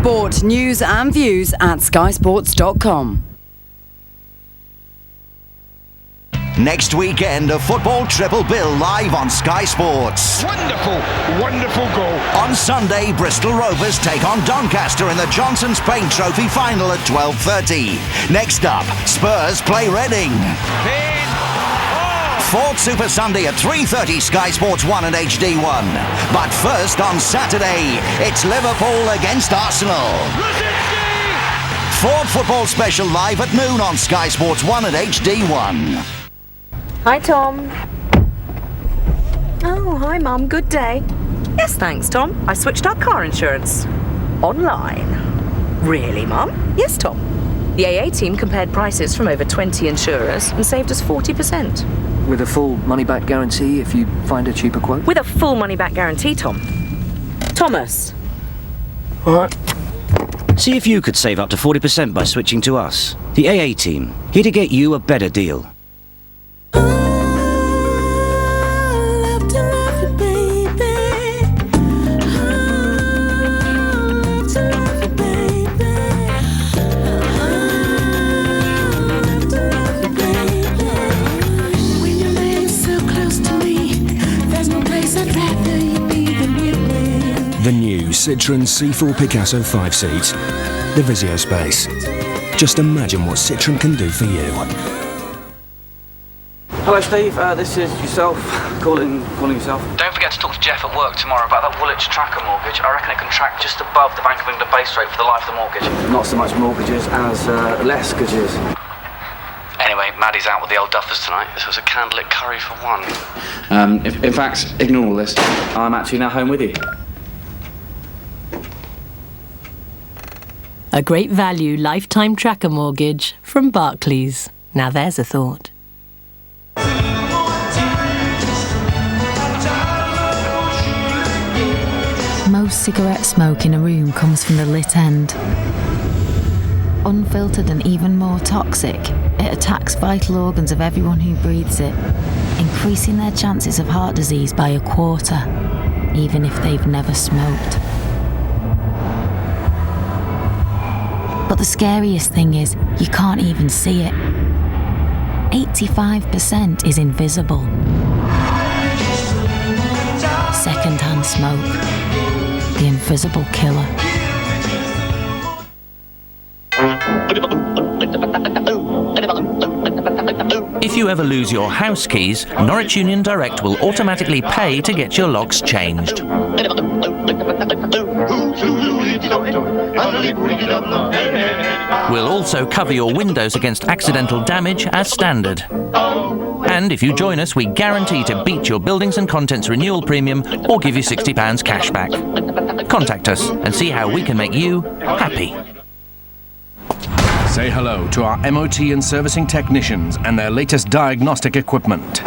Sport news and views at skysports.com. Next weekend, a football triple bill live on Sky Sports. Wonderful goal. On Sunday, Bristol Rovers take on Doncaster in the Johnson's Paint Trophy final at 12:30. Next up, Spurs play Reading. Fourth Super Sunday at 3:30, Sky Sports 1 and HD1. But first on Saturday, it's Liverpool against Arsenal. Ford Football Special live at noon on Sky Sports 1 and HD1. Hi, Tom. Oh, hi, Mum. Good day. Yes, thanks, Tom. I switched our car insurance. Online. Really, Mum? Yes, Tom. The AA team compared prices from over 20 insurers and saved us 40%. With a full money-back guarantee if you find a cheaper quote? With a full money-back guarantee, Tom. Thomas. All right. See if you could save up to 40% by switching to us. The AA team. Here to get you a better deal. The new Citroën C4 Picasso 5-seat. The Visio Space. Just imagine what Citroën can do for you. Hello, Steve. This is yourself. Calling yourself. Don't forget to talk to Jeff at work tomorrow about that Woolwich Tracker mortgage. I reckon it can track just above the Bank of England base rate for the life of the mortgage. Not so much mortgages as less-gages. Anyway, Maddie's out with the old duffers tonight. This was a candlelit curry for one. In fact, ignore all this. I'm actually now home with you. A great value lifetime tracker mortgage from Barclays. Now there's a thought. Most cigarette smoke in a room comes from the lit end. Unfiltered and even more toxic, it attacks vital organs of everyone who breathes it, increasing their chances of heart disease by a quarter, even if they've never smoked. But the scariest thing is, you can't even see it. 85% is invisible. Second-hand smoke. The invisible killer. If you ever lose your house keys, Norwich Union Direct will automatically pay to get your locks changed. We'll also cover your windows against accidental damage as standard. And if you join us, we guarantee to beat your buildings and contents renewal premium or give you £60 cash back. Contact us and see how we can make you happy. Say hello to our MOT and servicing technicians and their latest diagnostic equipment.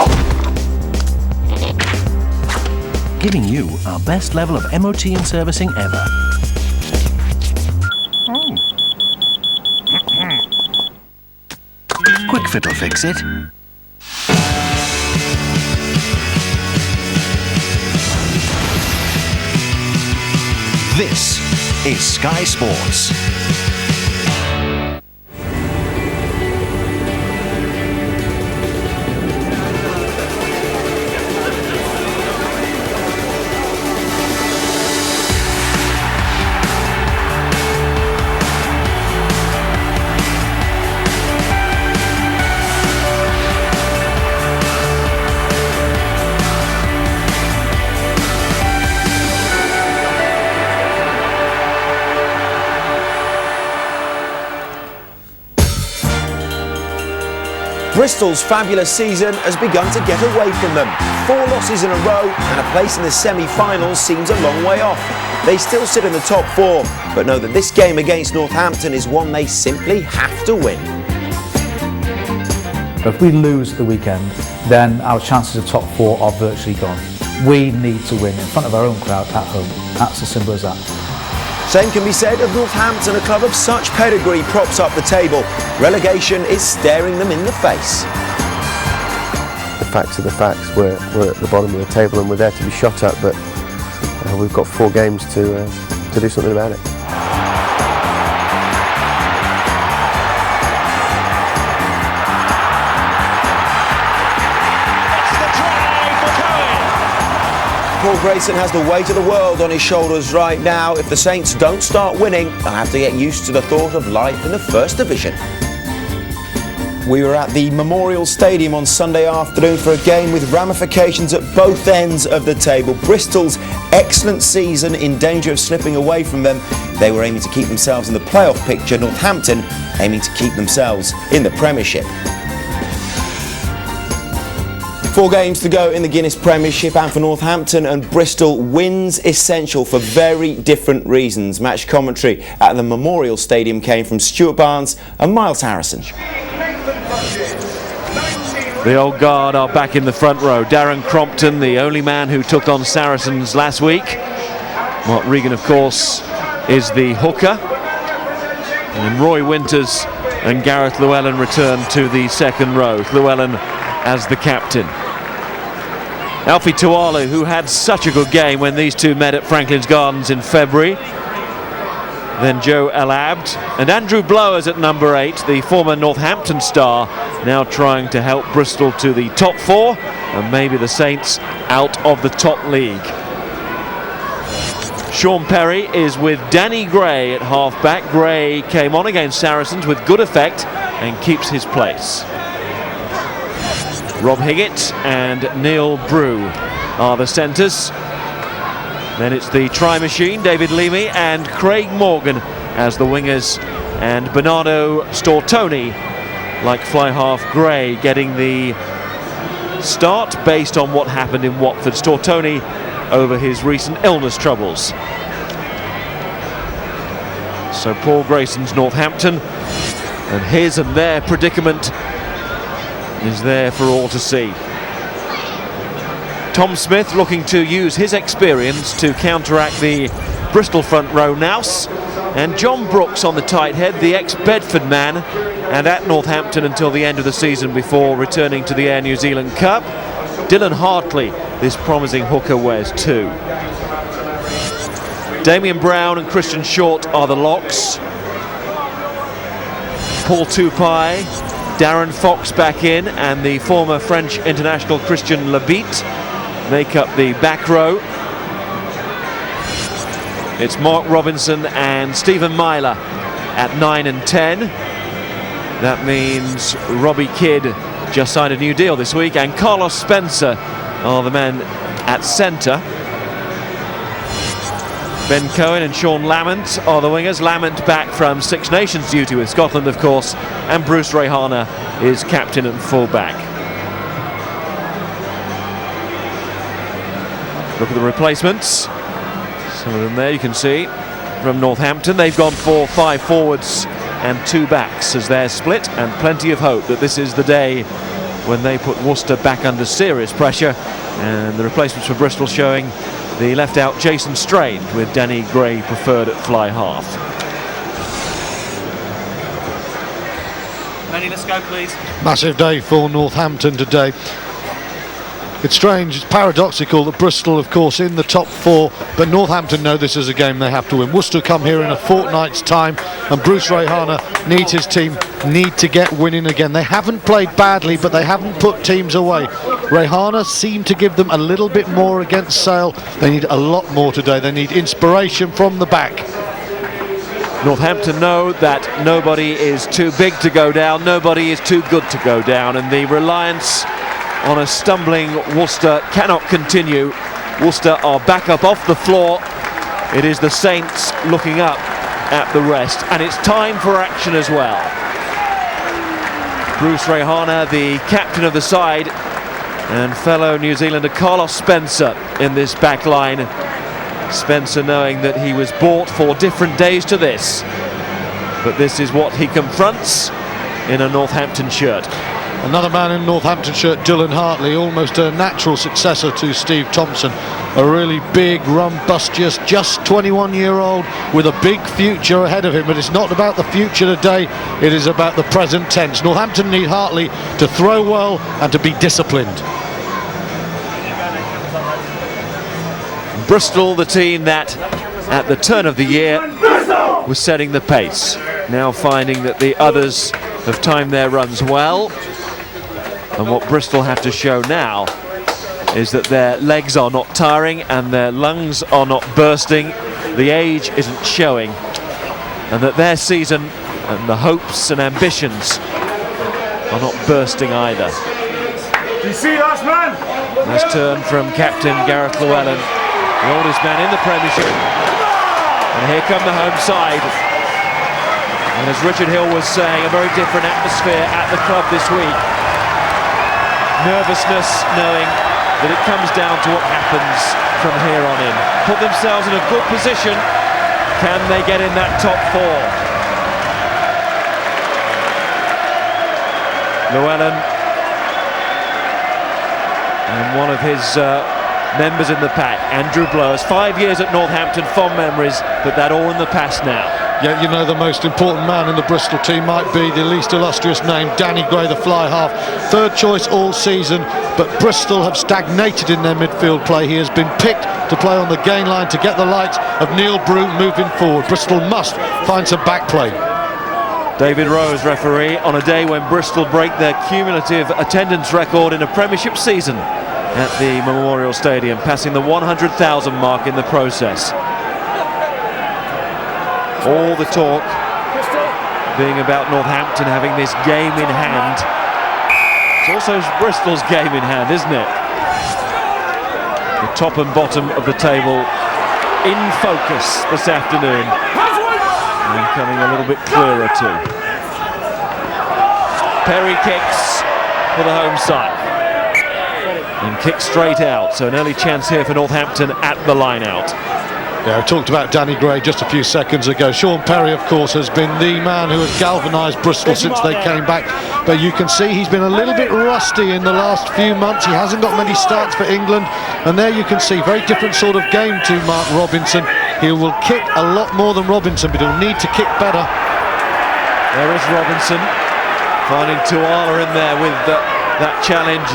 Giving you our best level of MOT and servicing ever. Quick Fit will fix it. This is Sky Sports. Bristol's fabulous season has begun to get away from them. 4 losses in a row and a place in the semi-finals seems a long way off. They still sit in the top 4, but know that this game against Northampton is one they simply have to win. If we lose at the weekend, then our chances of top 4 are virtually gone. We need to win in front of our own crowd at home. That's as simple as that. Same can be said of Northampton, a club of such pedigree props up the table. Relegation is staring them in the face. The facts are the facts. We're at the bottom of the table and we're there to be shot at, but we've got 4 games to do something about it. Paul Grayson has the weight of the world on his shoulders right now. If the Saints don't start winning, they'll have to get used to the thought of life in the First Division. We were at the Memorial Stadium on Sunday afternoon for a game with ramifications at both ends of the table. Bristol's excellent season in danger of slipping away from them. They were aiming to keep themselves in the playoff picture. Northampton aiming to keep themselves in the Premiership. 4 games to go in the Guinness Premiership, and for Northampton and Bristol, wins essential for very different reasons. Match commentary at the Memorial Stadium came from Stuart Barnes and Miles Harrison. The old guard are back in the front row. Darren Crompton, the only man who took on Saracens last week. Mark Regan, of course, is the hooker. And Roy Winters and Gareth Llewellyn return to the second row. Llewellyn as the captain. Alfie Tualu, who had such a good game when these two met at Franklin's Gardens in February. Then Joe El Abd and Andrew Blowers at number 8, the former Northampton star, now trying to help Bristol to the top 4 and maybe the Saints out of the top league. Sean Perry is with Danny Gray at half-back. Gray came on against Saracens with good effect and keeps his place. Rob Higgett and Neil Brew are the centres. Then it's the try machine, David Leamy and Craig Morgan as the wingers, and Bernardo Stortoni, like fly half Gray, getting the start based on what happened in Watford. Stortoni over his recent illness troubles. So Paul Grayson's Northampton, and his and their predicament is there for all to see. Tom Smith looking to use his experience to counteract the Bristol front row nous, and John Brooks on the tight head, the ex-Bedford man, and at Northampton until the end of the season before returning to the Air New Zealand Cup. Dylan Hartley, this promising hooker, wears 2. Damien Brown and Christian Short are the locks. Paul Tupai, Darren Fox back in, and the former French international Christian Labitte make up the back row. It's Mark Robinson and Stephen Myler at 9 and 10. That means Robbie Kidd just signed a new deal this week, and Carlos Spencer are the men at centre. Ben Cohen and Sean Lamont are the wingers. Lamont back from Six Nations duty with Scotland, of course, and Bruce Rehana is captain and full-back. Look at the replacements. Some of them there you can see from Northampton. They've gone for 5 forwards and 2 backs as their split, and plenty of hope that this is the day when they put Worcester back under serious pressure. And the replacements for Bristol showing the left out Jason Strain with Danny Gray preferred at fly half. Manny, let's go please. Massive day for Northampton today. It's strange, it's paradoxical that Bristol, of course, in the top 4, but Northampton know this is a game they have to win. Worcester come here in a fortnight's time, and Bruce Rehana needs his team to get winning again. They haven't played badly, but they haven't put teams away. Rehana seemed to give them a little bit more against Sale. They need a lot more today. They need inspiration from the back. Northampton know that nobody is too big to go down, nobody is too good to go down, and the reliance on a stumbling Worcester cannot continue. Worcester are back up off the floor. It is the Saints looking up at the rest, and it's time for action as well. Bruce Rehana, the captain of the side, and fellow New Zealander Carlos Spencer in this back line. Spencer knowing that he was bought for different days to this, but this is what he confronts in a Northampton shirt. Another man in Northampton shirt, Dylan Hartley, almost a natural successor to Steve Thompson. A really big, rumbustious, just 21-year-old with a big future ahead of him. But it's not about the future today, it is about the present tense. Northampton need Hartley to throw well and to be disciplined. Bristol, the team that at the turn of the year was setting the pace, now finding that the others have timed their runs well. And what Bristol have to show now is that their legs are not tiring and their lungs are not bursting, the age isn't showing, and that their season and the hopes and ambitions are not bursting either. You see us, man? Nice turn from captain Gareth Llewellyn, the oldest man in the Premiership. And here come the home side. And as Richard Hill was saying, a very different atmosphere at the club this week. Nervousness, knowing that it comes down to what happens from here on in. Put themselves in a good position. Can they get in that top four? Llewellyn, and one of his members in the pack, Andrew Blowers, 5 years at Northampton, fond memories, but that all in the past now. Yeah, you know, the most important man in the Bristol team might be the least illustrious name, Danny Gray, the fly half. Third choice all season, but Bristol have stagnated in their midfield play. He has been picked to play on the gain line to get the likes of Neil Brew moving forward. Bristol must find some back play. David Rose, referee, on a day when Bristol break their cumulative attendance record in a Premiership season at the Memorial Stadium, passing the 100,000 mark in the process. All the talk being about Northampton having this game in hand. It's also Bristol's game in hand, isn't it? The top and bottom of the table in focus this afternoon. And coming a little bit clearer too. Perry kicks for the home side. And kicks straight out, so an early chance here for Northampton at the line out. Yeah, I talked about Danny Gray just a few seconds ago. Sean Perry, of course, has been the man who has galvanised Bristol since they came back. But you can see he's been a little bit rusty in the last few months. He hasn't got many starts for England. And there you can see, very different sort of game to Mark Robinson. He will kick a lot more than Robinson, but he'll need to kick better. There is Robinson, finding Tuala in there with that challenge.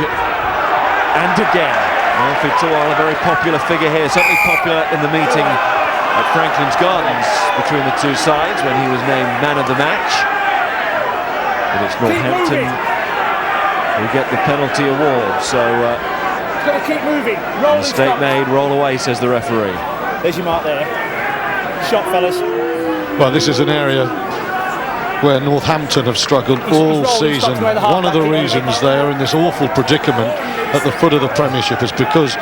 And again, Alfie Tuala, a very popular figure here, certainly popular in the meeting at Franklin's Gardens between the two sides when he was named man of the match. But it's Northampton who get the penalty award, so Gotta keep moving. mistake made, roll away, says the referee. There's your mark there. Shot, fellas. Well, this is an area where Northampton have struggled all season. One of the reasons they are in this awful predicament at the foot of the Premiership is because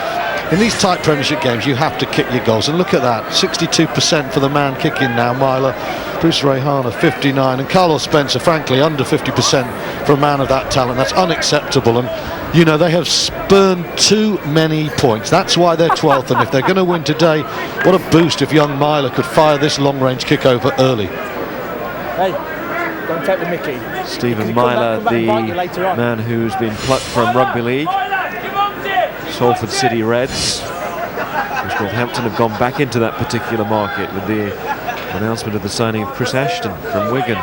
in these tight Premiership games you have to kick your goals, and look at that, 62% for the man kicking now, Myler. Bruce Rehana 59, and Carlos Spencer frankly under 50% for a man of that talent. That's unacceptable, and you know they have spurned too many points. That's why they're 12th, and if they're going to win today, what a boost if young Myler could fire this long range kick over early. Hey, don't take the mickey. Stephen Myler, the man who's been plucked from Rugby League, Salford City Reds. Northampton have gone back into that particular market with the announcement of the signing of Chris Ashton from Wigan.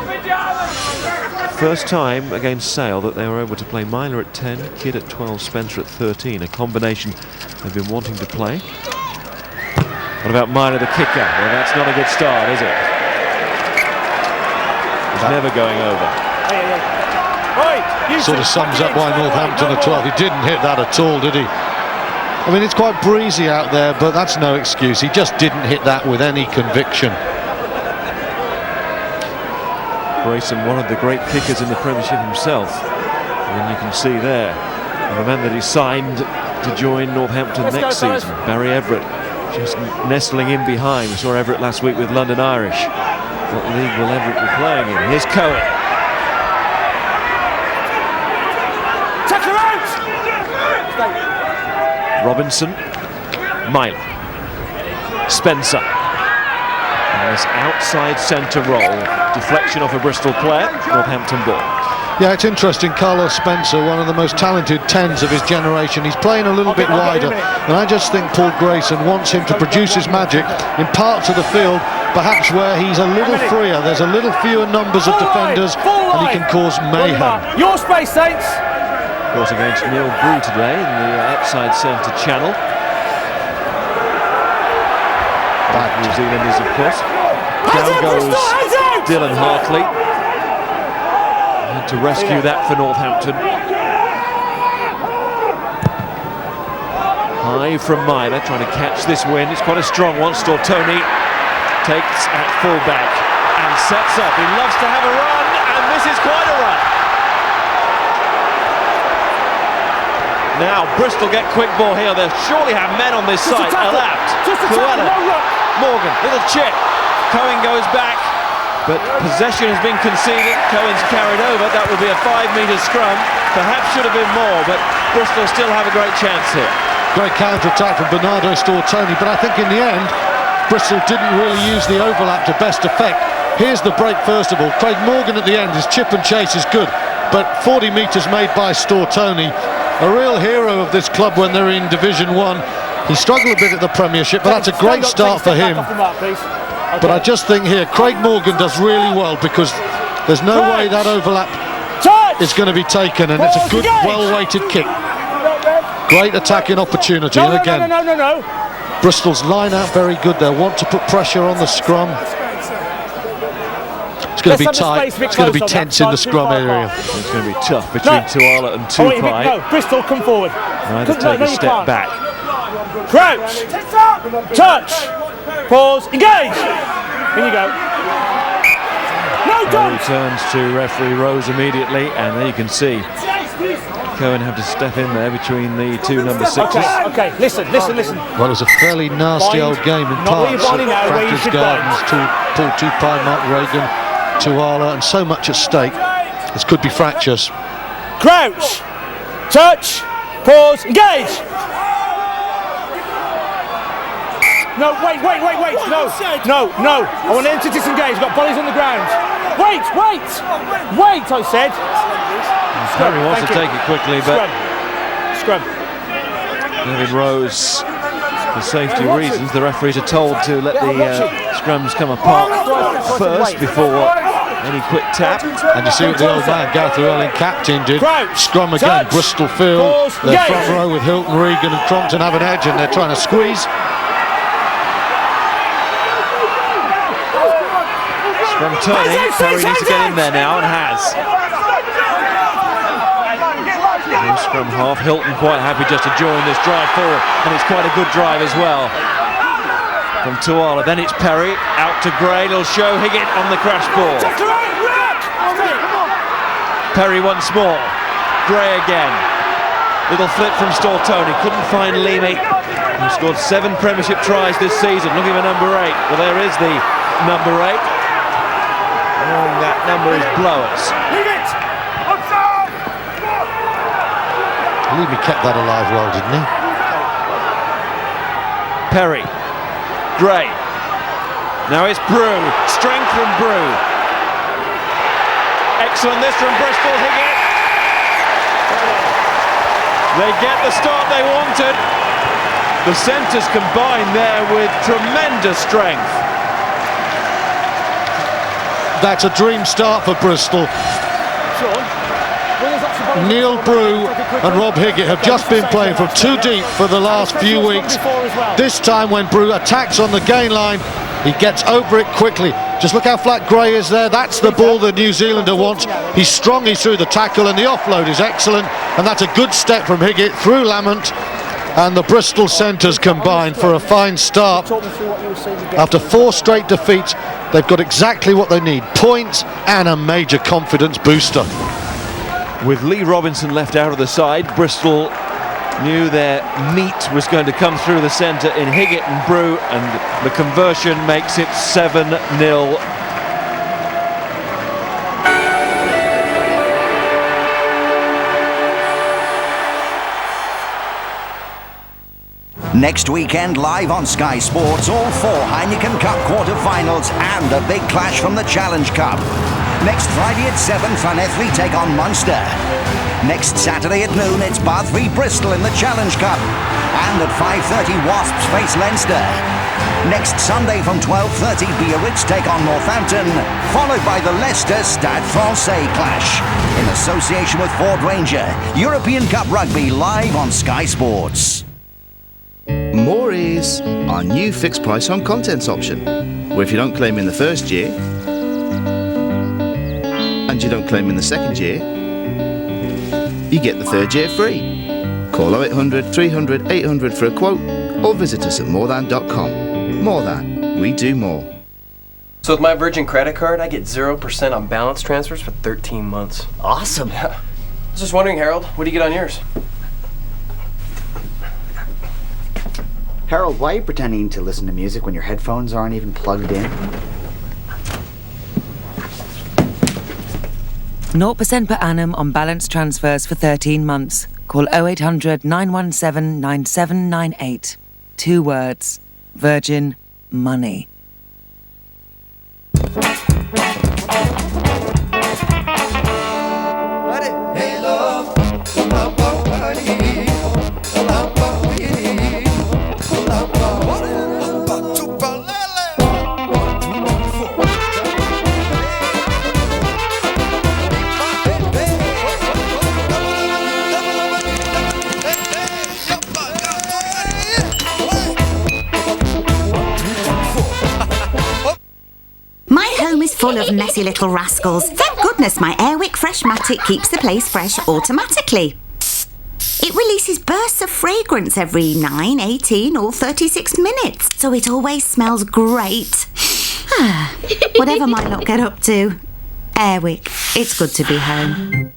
First time against Sale that they were able to play Myler at 10, Kidd at 12, Spencer at 13, a combination they've been wanting to play. What about Myler the kicker? Well, that's not a good start, is it? He's never going over. Sort of sums up why Northampton are 12th. He didn't hit that at all, did he? I mean, it's quite breezy out there, but that's no excuse. He just didn't hit that with any conviction. Grayson, one of the great kickers in the Premiership himself. And you can see there, the man that he signed to join Northampton next season, Barry Everett, just nestling in behind. We saw Everett last week with London Irish. What league will Everett be playing in? Here's Cohen. Robinson, Myler, Spencer. And this outside centre roll, deflection off a Bristol player, Northampton ball. Yeah, it's interesting. Carlos Spencer, one of the most talented 10s of his generation. He's playing a little bit wider, and I just think Paul Grayson wants him to produce his magic in parts of the field, perhaps where he's a little freer. There's a little fewer numbers of defenders, and he can cause mayhem. Your space, Saints. Of course, against Neil Brew today in the outside centre channel. Back New Zealanders, of course. Down goes Dylan Hartley. And to rescue that for Northampton. Live from Myler, trying to catch this wind. It's quite a strong one. Stortoni takes at full-back and sets up. He loves to have a run, and this is quite a run. Now Bristol get quick ball here. They'll surely have men on this side. Alapt, Llewellyn, Morgan, little chip. Cohen goes back, but possession has been conceded. Cohen's carried over. That will be a 5-metre scrum. Perhaps should have been more, but Bristol still have a great chance here. Great counter-attack from Bernardo Stortoni, but I think in the end, Bristol didn't really use the overlap to best effect. Here's the break first of all. Craig Morgan at the end, his chip and chase is good, but 40 metres made by Stortoni, a real hero of this club when they're in Division 1. He struggled a bit at the Premiership, but that's a great start for him. But I just think here, Craig Morgan does really well because there's no way that overlap is going to be taken, and it's a good, well-weighted kick. Great attacking opportunity, and again, Bristol's line-out very good. They want to put pressure on the scrum. It's going to be tight. It's going to be tense in the scrum area. It's going to be tough between Tuala and Tupai. No, Bristol, come forward. Neither take a step back. Crouch, touch, pause, engage. In you go. No, don't. Turns to referee Rose immediately, and there you can see Cohen have to step in there between the two number 6s. Okay, listen. Well, it was a fairly nasty old game in parts at Practice Gardens. Paul Tupai, Mark Reagan, Tuala, and so much at stake. This could be fractious. Crouch, touch, pause, engage. No, wait. No. I want him to disengage. Got bodies on the ground. Wait, I said. Perry wants to take it quickly, but Scrum. David Rose, for safety reasons, the referees are told to let the scrums come apart first before any quick tap. And you see what the old man, Gareth Llewellyn, captain, did. Scrum again, Bristol Field, their front row with Hilton, Regan and Crompton have an edge, and they're trying to squeeze. Scrum turning, Perry needs to get in there now, and has. New scrum half, Hilton quite happy just to join this drive forward, and it's quite a good drive as well. From Tuala, then it's Perry, out to Gray, it'll show Higgett on the crash ball. Perry once more, Gray again. Little flip from Stortoni, couldn't find Leamy. He scored 7 Premiership tries this season, looking for number 8. Well, there is the number 8. And that number is Blowers. Leamy kept that alive well, didn't he? Perry, Gray. Now it's Brew. Strength from Brew. Excellent this from Bristol. Higgett. They get the start they wanted. The centres combine there with tremendous strength. That's a dream start for Bristol. Neil Brew and Rob Higgett have just been playing from too deep for the last few weeks. This time when Brew attacks on the gain line, he gets over it quickly. Just look how flat Gray is there. That's the ball the New Zealander wants. He's strong, he's through the tackle, and the offload is excellent. And that's a good step from Higgett through Lamont. And the Bristol centres combine for a fine start. After 4 straight defeats, they've got exactly what they need. Points and a major confidence booster. With Lee Robinson left out of the side, Bristol knew their meat was going to come through the centre in Higgett and Brew, and the conversion makes it 7-0. Next weekend, live on Sky Sports, all 4 Heineken Cup quarter-finals and a big clash from the Challenge Cup. Next Friday at 7, Llanelli take on Munster. Next Saturday at noon, it's Bath v Bristol in the Challenge Cup. And at 5:30, Wasps face Leinster. Next Sunday from 12:30, Biarritz take on Northampton, followed by the Leicester Stade Francais clash. In association with Ford Ranger, European Cup Rugby live on Sky Sports. More is our new fixed price home contents option, where if you don't claim in the first year and you don't claim in the second year, you get the third year free. Call 0800 300 800 for a quote or visit us at morethan.com. More Than. We do more. So with my Virgin credit card, I get 0% on balance transfers for 13 months. Awesome. Yeah. I was just wondering, Harold, what do you get on yours? Harold, why are you pretending to listen to music when your headphones aren't even plugged in? 0% per annum on balance transfers for 13 months. Call 0800 917 9798. 2 words. Virgin Money. Full of messy little rascals. Thank goodness my Airwick Freshmatic keeps the place fresh automatically. It releases bursts of fragrance every 9, 18 or 36 minutes, so it always smells great. Whatever my lot get up to. Airwick, it's good to be home.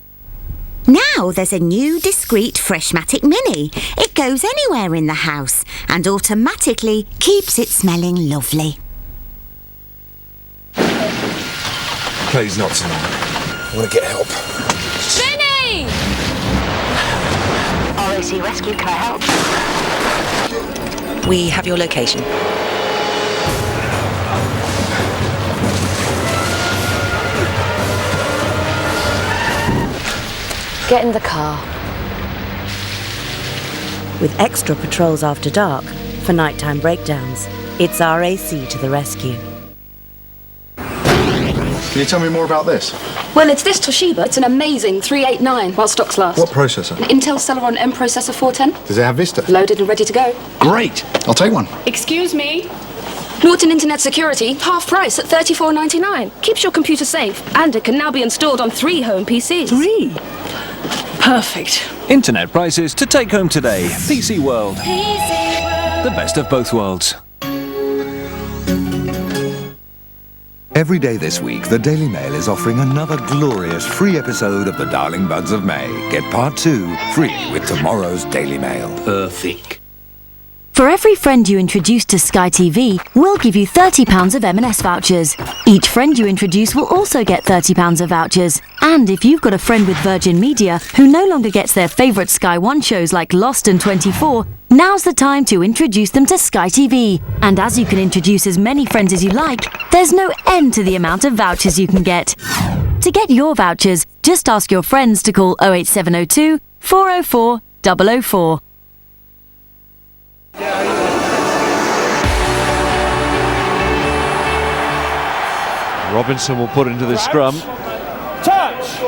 Now there's a new discreet Freshmatic Mini. It goes anywhere in the house and automatically keeps it smelling lovely. Please, not tonight. I want to get help. Benny! RAC Rescue, can I help? We have your location. Get in the car. With extra patrols after dark for nighttime breakdowns, it's RAC to the rescue. Can you tell me more about this? Well, it's this Toshiba. It's an amazing 389 while stocks last. What processor? An Intel Celeron M processor 410. Does it have Vista? Loaded and ready to go. Great! I'll take one. Excuse me? Norton Internet Security, half price at $34.99. Keeps your computer safe, and it can now be installed on 3 home PCs. 3? Perfect. Internet prices to take home today. PC World. The best of both worlds. Every day this week, the Daily Mail is offering another glorious free episode of The Darling Buds of May. Get part 2 free with tomorrow's Daily Mail. Perfect. For every friend you introduce to Sky TV, we'll give you £30 of M&S vouchers. Each friend you introduce will also get £30 of vouchers. And if you've got a friend with Virgin Media who no longer gets their favourite Sky One shows like Lost and 24, now's the time to introduce them to Sky TV. And as you can introduce as many friends as you like, there's no end to the amount of vouchers you can get. To get your vouchers, just ask your friends to call 08702 404 004. Robinson will put into the scrum. Touch!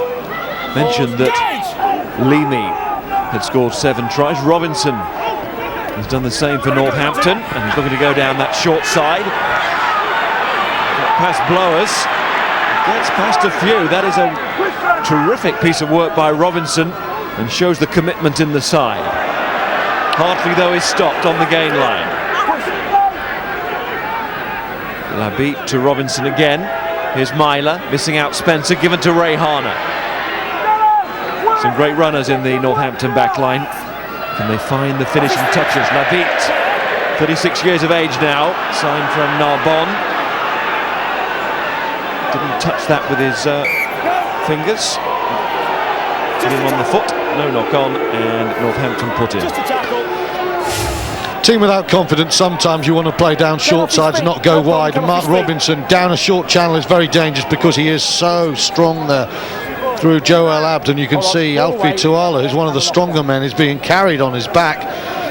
Mentioned that Leamy had scored 7 tries. Robinson has done the same for Northampton, and he's looking to go down that short side. Past Blowers. Gets past a few. That is a terrific piece of work by Robinson and shows the commitment in the side. Hartley, though, is stopped on the gain line. Labitte to Robinson again. Here's Myler, missing out Spencer, given to Ray Harner. Some great runners in the Northampton back line. Can they find the finishing touches? Labitte, 36 years of age now, signed from Narbonne. Didn't touch that with his fingers. Hit him on the foot, no knock on, and Northampton put in. Team without confidence, sometimes you want to play down short sides, not go wide, and Mark Robinson down a short channel is very dangerous because he is so strong there. Through Joel Abden, you can see Alfie Tuala, who's one of the stronger men, is being carried on his back.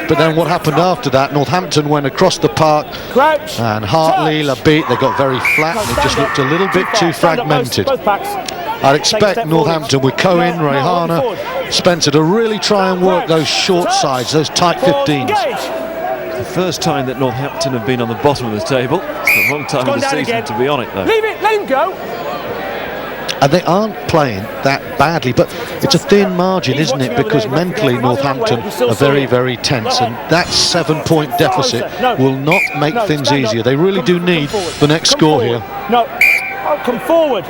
But then what happened after that, Northampton went across the park, and Hartley, Labitte, they got very flat, and it just looked a little bit too fragmented. I'd expect Northampton with Cohen, Ray Harner, Spencer to really try and work those short sides, those tight 15s. The first time that Northampton have been on the bottom of the table. It's the wrong time of the season to be on it, though. Leave it, let him go. And they aren't playing that badly, but it's a thin margin, isn't it? Because mentally Northampton are very, very tense, and that 7-point deficit will not make things easier. They really do need the next score here. No, come forward.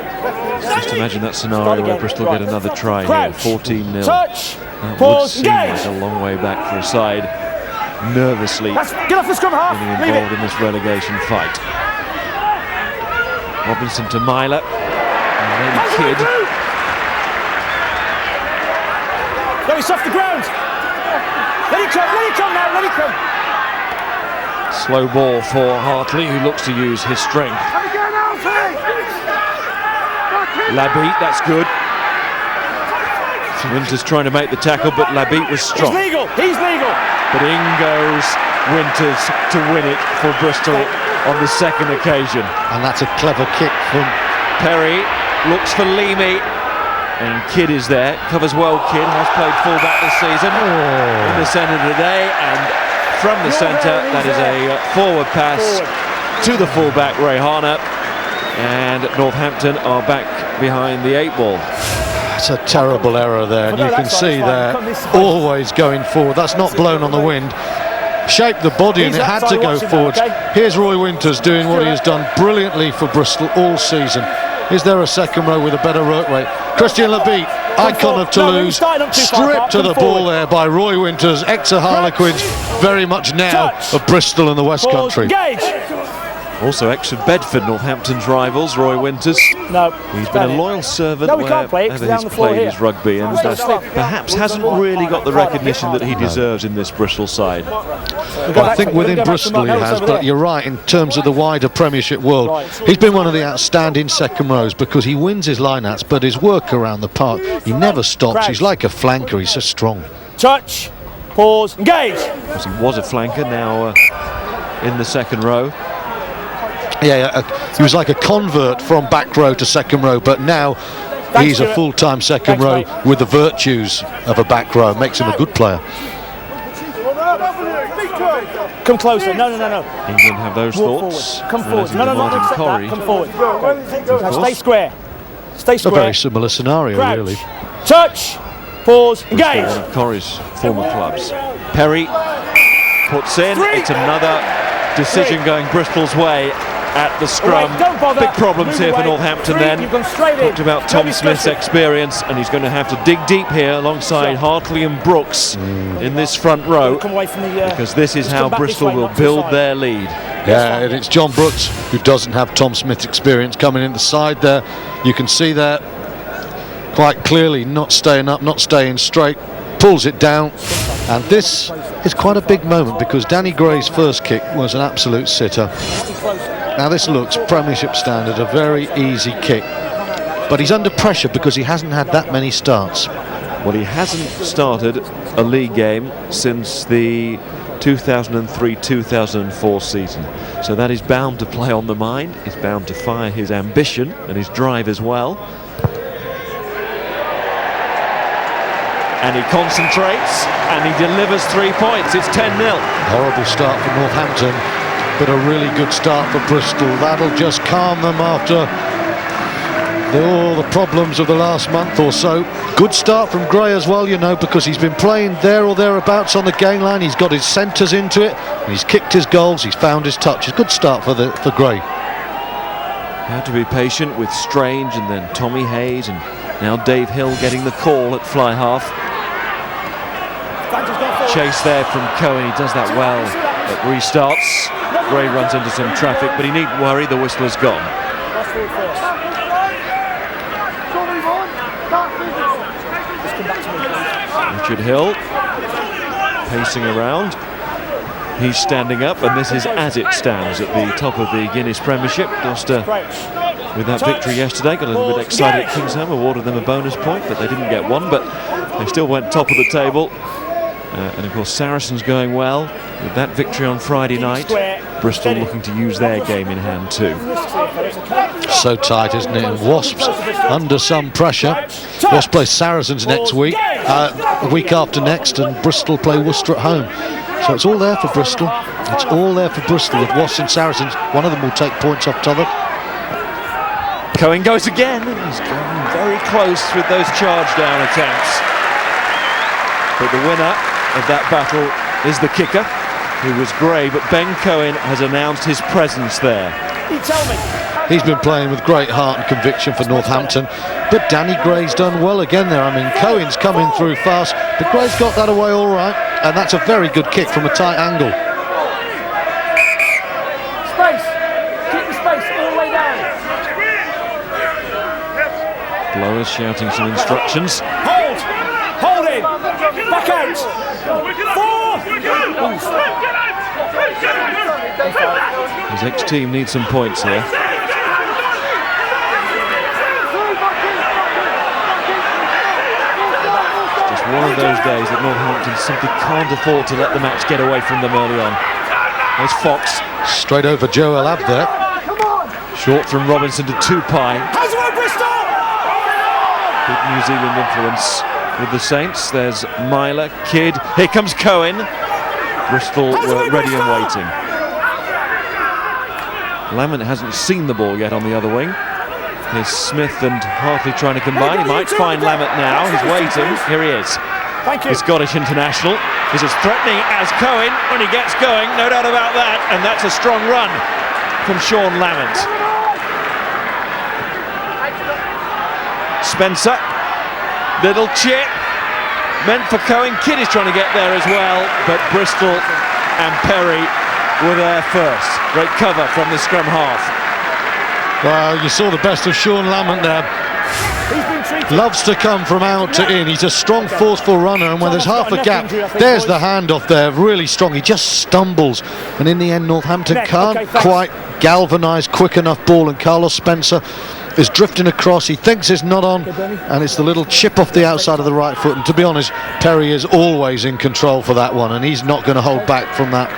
Just imagine that scenario where Bristol get another try here, 14-0. Touch. That would seem like a long way back for a side nervously Get off the scrum half. getting involved in this relegation fight. Robinson to Myler, and then Kidd. No, he's off the ground. Let it come now, let it come. Slow ball for Hartley, who looks to use his strength. Labitte, that's good. Winters trying to make the tackle, but Labitte was strong. He's legal. But in goes Winters to win it for Bristol on the second occasion. And that's a clever kick from Perry, looks for Leamy, and Kidd is there. Covers well, Kidd has played fullback this season in the centre today, and from the centre, that is a forward pass to the fullback, Ray Harner, and Northampton are back behind the 8-ball. That's a terrible error there, and you can see they're always going forward. That's not blown on the wind. Shaped the body and it had to go forwards. Here's Roy Winters doing what he has done brilliantly for Bristol all season. Is there a second row with a better work rate? Christian Labitte, icon of Toulouse, stripped to the ball there by Roy Winters, ex-Harlequins, very much now of Bristol and the West Country. Also ex of Bedford, Northampton's rivals, Roy Winters. No, he's been a loyal servant wherever he's played his rugby, and perhaps hasn't really got the recognition that he deserves in this Bristol side. Well, I think within Bristol he has, but you're right, in terms of the wider Premiership world, he's been one of the outstanding second rows because he wins his line-outs, but his work around the park, he never stops. He's like a flanker, he's so strong. Touch, pause, engage. Because he was a flanker, now in the second row. Yeah, he was like a convert from back row to second row, but now he's a full-time second row with the virtues of a back row. Makes him a good player. Come closer. No. England have those thoughts. Come forward. No, Martin accept Corrie. that. Come forward. Now stay square. Stay A square. very similar scenario, Crouch. really. Touch, pause, engage. One of Corrie's former clubs. Perry puts in. It's another decision going Bristol's way at the scrum. Big problems here for Northampton then. Talked about Tom Smith's experience, and he's going to have to dig deep here alongside Hartley and Brooks in this front row, because this is how Bristol will build their lead. Yeah, and it's John Brooks who doesn't have Tom Smith's experience coming in the side there. You can see there quite clearly not staying up, not staying straight, pulls it down, and this is quite a big moment because Danny Gray's first kick was an absolute sitter. Now this looks Premiership standard, a very easy kick, but he's under pressure because he hasn't had that many starts. Well, he hasn't started a league game since the 2003-2004 season, so that is bound to play on the mind. It's bound to fire his ambition and his drive as well. And he concentrates and he delivers 3 points. It's 10-0. Horrible start for Northampton, but a really good start for Bristol. That'll just calm them after all the problems of the last month or so. Good start from Gray as well, you know, because he's been playing there or thereabouts on the game line. He's got his centres into it, and he's kicked his goals, he's found his touches. Good start for Gray. Had to be patient with Strange and then Tommy Hayes, and now Dave Hill getting the call at fly half. Chase there from Cohen, he does that well at restarts. Gray runs into some traffic, but he needn't worry, the whistler's gone. Richard Hill pacing around. He's standing up, and this is as it stands at the top of the Guinness Premiership. Gloucester, with that victory yesterday, got a little bit excited at Kingsholm, awarded them a bonus point, but they didn't get one, but they still went top of the table. And of course Saracens going well with that victory on Friday night. Bristol looking to use their game in hand too. So tight, isn't it? And Wasps under some pressure. Wasps play Saracens next week, the week after next, and Bristol play Worcester at home. So it's all there for Bristol. It's all there for Bristol with Wasps and Saracens. One of them will take points off t'other. Cohen goes again. He's going very close with those charge down attempts. But the winner of that battle is the kicker, who was Gray, but Ben Cohen has announced his presence there. You tell me. He's been playing with great heart and conviction for Northampton, but Danny Gray's done well again there. I mean, Cohen's coming through fast, but Gray's got that away all right, and that's a very good kick from a tight angle. Space. Keep the space all the way down. Blowers shouting some instructions. Hold. Hold in. Back out. 4. His ex-team needs some points here. Just one of those days that Northampton simply can't afford to let the match get away from them early on. There's Fox. Straight over Joel Ab there. Short from Robinson to Tupai. Big New Zealand influence with the Saints. There's Myler, Kidd. Here comes Cohen. Bristol were ready and waiting. Lamont hasn't seen the ball yet on the other wing. Here's Smith and Hartley trying to combine. He might find Lamont now. He's waiting. Here he is. The Scottish international is as threatening as Cohen when he gets going, no doubt about that. And that's a strong run from Sean Lamont. Spencer, little chip, meant for Cohen. Kidd is trying to get there as well, but Bristol and Perry were there first. Great cover from the scrum half. Well, you saw the best of Sean Lamont there. Loves to come from out to in. He's a strong, forceful runner, and when there's half a gap, there's the handoff there, really strong. He just stumbles, and in the end, Northampton can't quite galvanise quick enough ball, and Carlos Spencer is drifting across. He thinks it's not on, and it's the little chip off the outside of the right foot. And to be honest, Perry is always in control for that one, and he's not going to hold back from that.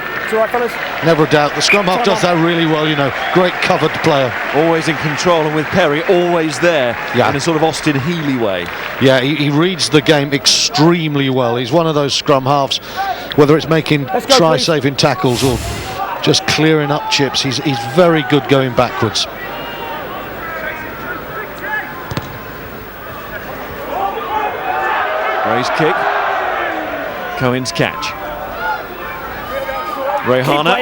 Never a doubt. The scrum half does that really well, you know. Great covered player. Always in control, and with Perry always there in a sort of Austin Healey way. Yeah, he reads the game extremely well. He's one of those scrum halves, whether it's making try-saving tackles or just clearing up chips, he's very good going backwards. Gray's kick, Cohen's catch. Rehana.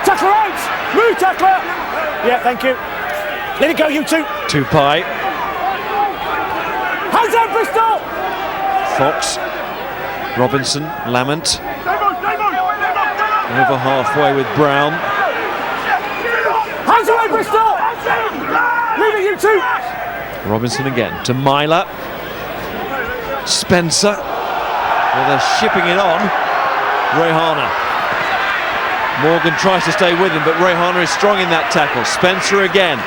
Tackler out! Move, tackler! Yeah, thank you. Let it go, you two. Tupai. Hands out, Bristol! Fox. Robinson. Lamont. Over halfway with Brown. Hands away, Bristol! Leave it, you two! Robinson again to Myler. Spencer. Well, they're shipping it on. Rehana. Morgan tries to stay with him, but Rehana is strong in that tackle. Spencer again.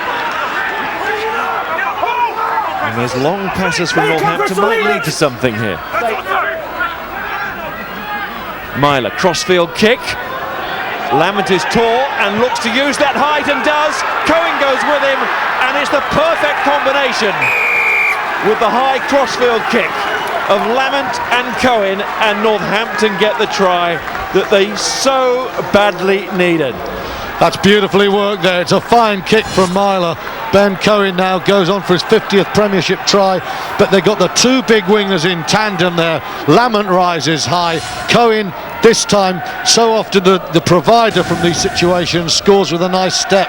And those long passes from Northampton might lead to something here. Myler, crossfield kick. Lamont is tall and looks to use that height and does. Cohen goes with him, and it's the perfect combination with the high crossfield kick of Lamont and Cohen, and Northampton get the try that they so badly needed. That's beautifully worked there. It's a fine kick from Myler. Ben Cohen now goes on for his 50th Premiership try, but they got the two big wingers in tandem there. Lamont rises high. Cohen, this time, so often the provider from these situations, scores with a nice step.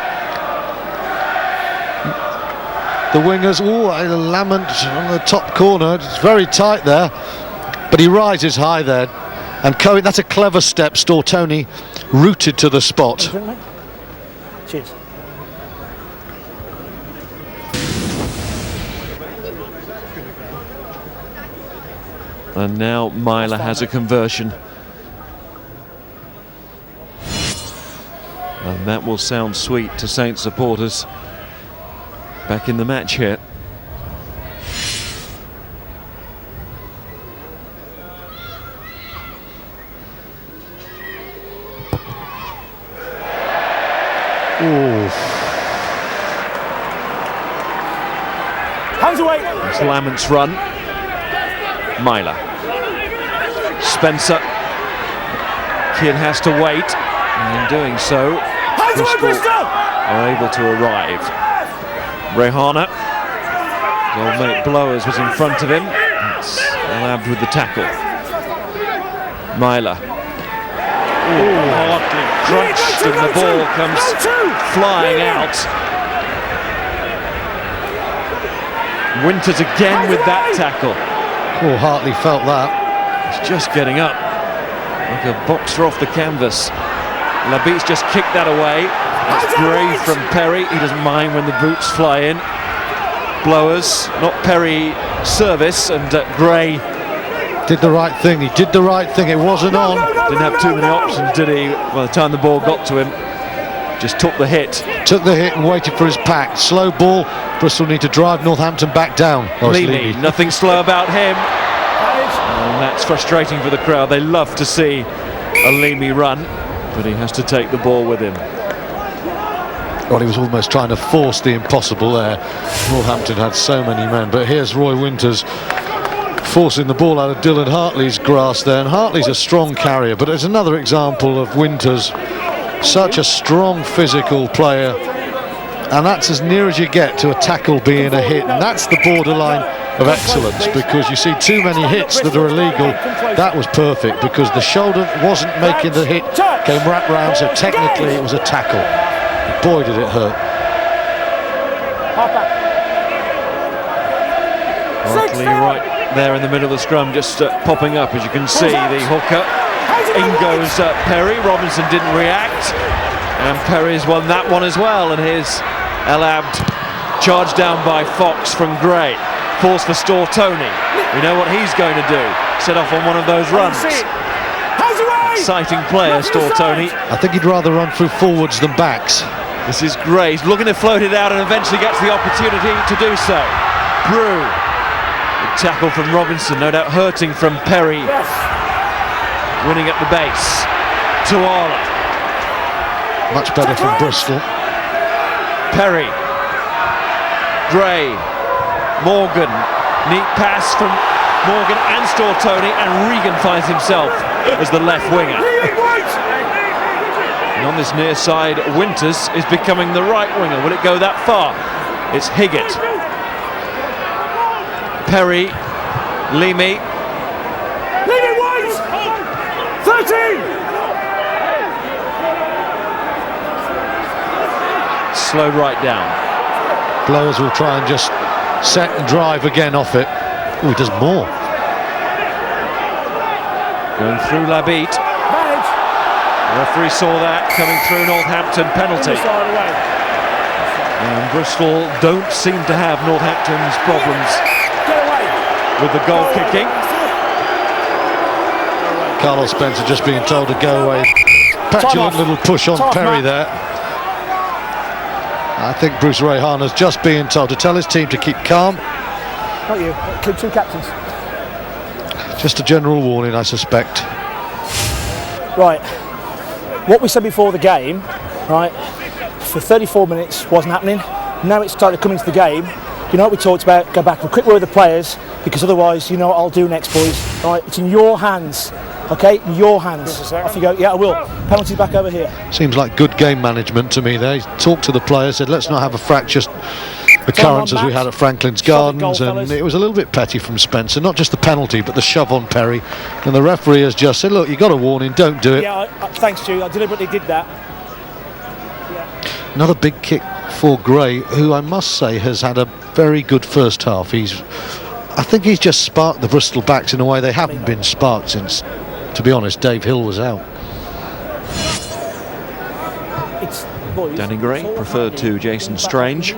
The wingers, Lamont on the top corner, it's very tight there, but he rises high there. And Cohen, that's a clever step. Stortoni rooted to the spot. Cheers. And now Myler has a conversion. And that will sound sweet to Saints supporters back in the match here. Hands away. It's Lamont's run. Myler. Spencer. Kidd has to wait, and in doing so, Bristol are able to arrive. Rehana. Old mate Blowers was in front of him. It's Elabd with the tackle. Myler. Hartley crunched and the ball comes flying out. Winters again with that tackle. Oh, Hartley felt that. He's just getting up like a boxer off the canvas. Labit's just kicked that away. That's Gray from Perry. He doesn't mind when the boots fly in. Blowers, not Perry service, and Gray did the right thing. He did the right thing. It wasn't on. Didn't have too many options, did he? By the time the ball got to him, just took the hit. Took the hit and waited for his pack. Slow ball. Bristol need to drive Northampton back down. Leamy, nothing slow about him. And that's frustrating for the crowd. They love to see a Leamy run, but he has to take the ball with him. Well, he was almost trying to force the impossible there. Northampton had so many men, but here's Roy Winters forcing the ball out of Dylan Hartley's grasp there, and Hartley's a strong carrier, but it's another example of Winters, such a strong physical player, and that's as near as you get to a tackle being a hit, and that's the borderline of excellence, because you see too many hits that are illegal. That was perfect, because the shoulder wasn't making the hit, came wrapped round, so technically it was a tackle. Boy, did it hurt. Hartley right there in the middle of the scrum, just popping up, as you can see, the hooker. In goes Perry. Robinson didn't react, and Perry's won that one as well. And here's Elabd charged down by Fox from Gray. Force for Stortoni. We know what he's going to do. Set off on one of those runs. Exciting player, Stortoni. I think he'd rather run through forwards than backs. This is Gray. He's looking to float it out and eventually gets the opportunity to do so. Brew. Good tackle from Robinson, no doubt hurting from Perry. Winning at the base. Tuala. Much better from Bristol. Perry. Gray. Morgan. Neat pass from Morgan and Stortoni, and Regan finds himself as the left winger. And on this near side, Winters is becoming the right winger. Will it go that far? It's Higgett. Perry. Leamy. Leamy wait! 13! Slowed right down. Blowers will try and just set and drive again off it. Oh, he does more. Going through Labit. The referee saw that coming through. Northampton penalty. And Bristol don't seem to have Northampton's problems with the goal kicking. Carlos Spencer just being told to go away. Petulant little push on Perry there. I think Bruce Rehana's just being told to tell his team to keep calm. Not you, two captains. Just a general warning, I suspect. Right, what we said before the game, right, for 34 minutes wasn't happening. Now it's started to come into the game. You know what we talked about? Go back and quick word with the players, because otherwise, you know what I'll do next, boys. Right, it's in your hands. Okay, in your hands. Off you go. Yeah, I will. Penalty back over here. Seems like good game management to me there. He talked to the players, said let's not have a fractious occurrence as we had at Franklin's Gardens, and it was a little bit petty from Spencer, not just the penalty but the shove on Perry, and the referee has just said, look, you got a warning, don't do it. Yeah, thanks Stu, I deliberately did that. Yeah. Another big kick for Gray, who I must say has had a very good first half. I think he's just sparked the Bristol backs in a way they haven't been sparked since, to be honest, Dave Hill was out. Danny Gray preferred to Jason Strange.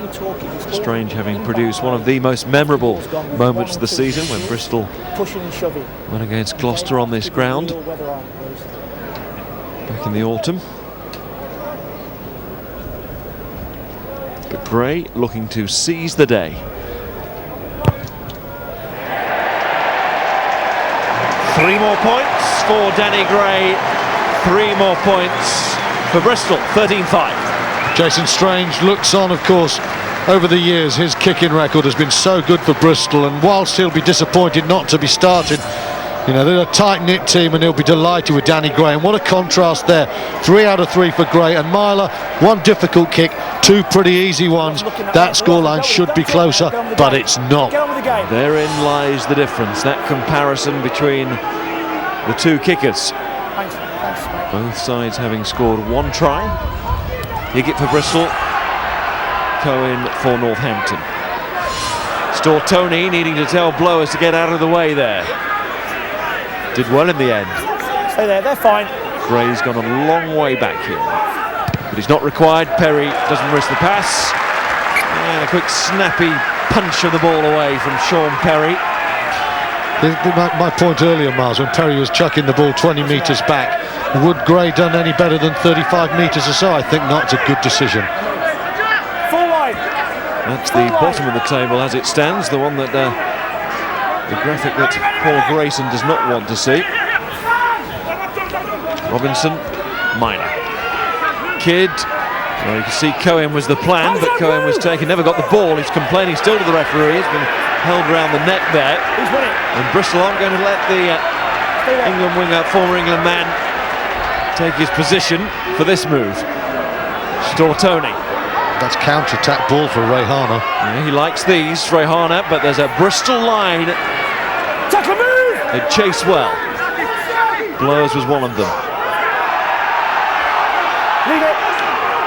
Strange having produced one of the most memorable moments of the season when Bristol went against Gloucester on this ground back in the autumn. But Gray looking to seize the day. 3 more points for Danny Gray. 3 more points for Bristol. 13-5. Jason Strange looks on, of course. Over the years, his kicking record has been so good for Bristol, and whilst he'll be disappointed not to be starting, You know, they're a tight-knit team and they'll be delighted with Danny Gray. And what a contrast there. 3 out of 3 for Gray. And Myler, 1 difficult kick, 2 pretty easy ones. That scoreline should be closer, but it's not. Therein lies the difference, that comparison between the 2 kickers. Both sides having scored 1 try. Higgett for Bristol, Cohen for Northampton. Stortoni needing to tell Blowers to get out of the way there. Did well in the end. Stay there, they're fine. Gray's gone a long way back here. But he's not required. Perry doesn't risk the pass. And a quick snappy punch of the ball away from Sean Perry. My point earlier, Miles, when Perry was chucking the ball 20 metres back, would Gray done any better than 35 metres or so? I think not. It's a good decision. Full wide. That's the bottom of the table as it stands, the one that the graphic that Paul Grayson does not want to see. Robinson, Minor. Kidd, well, you can see Cohen was the plan, but Cohen was taken, never got the ball. He's complaining still to the referee. He's been held around the neck there. And Bristol aren't going to let the England winger, former England man, take his position for this move. Stortoni. That's counter-attack ball for Rayhana. Yeah, he likes these, Rayhana, but there's a Bristol line. Tackle move! They chase well. Blowers was one of them. Leave it.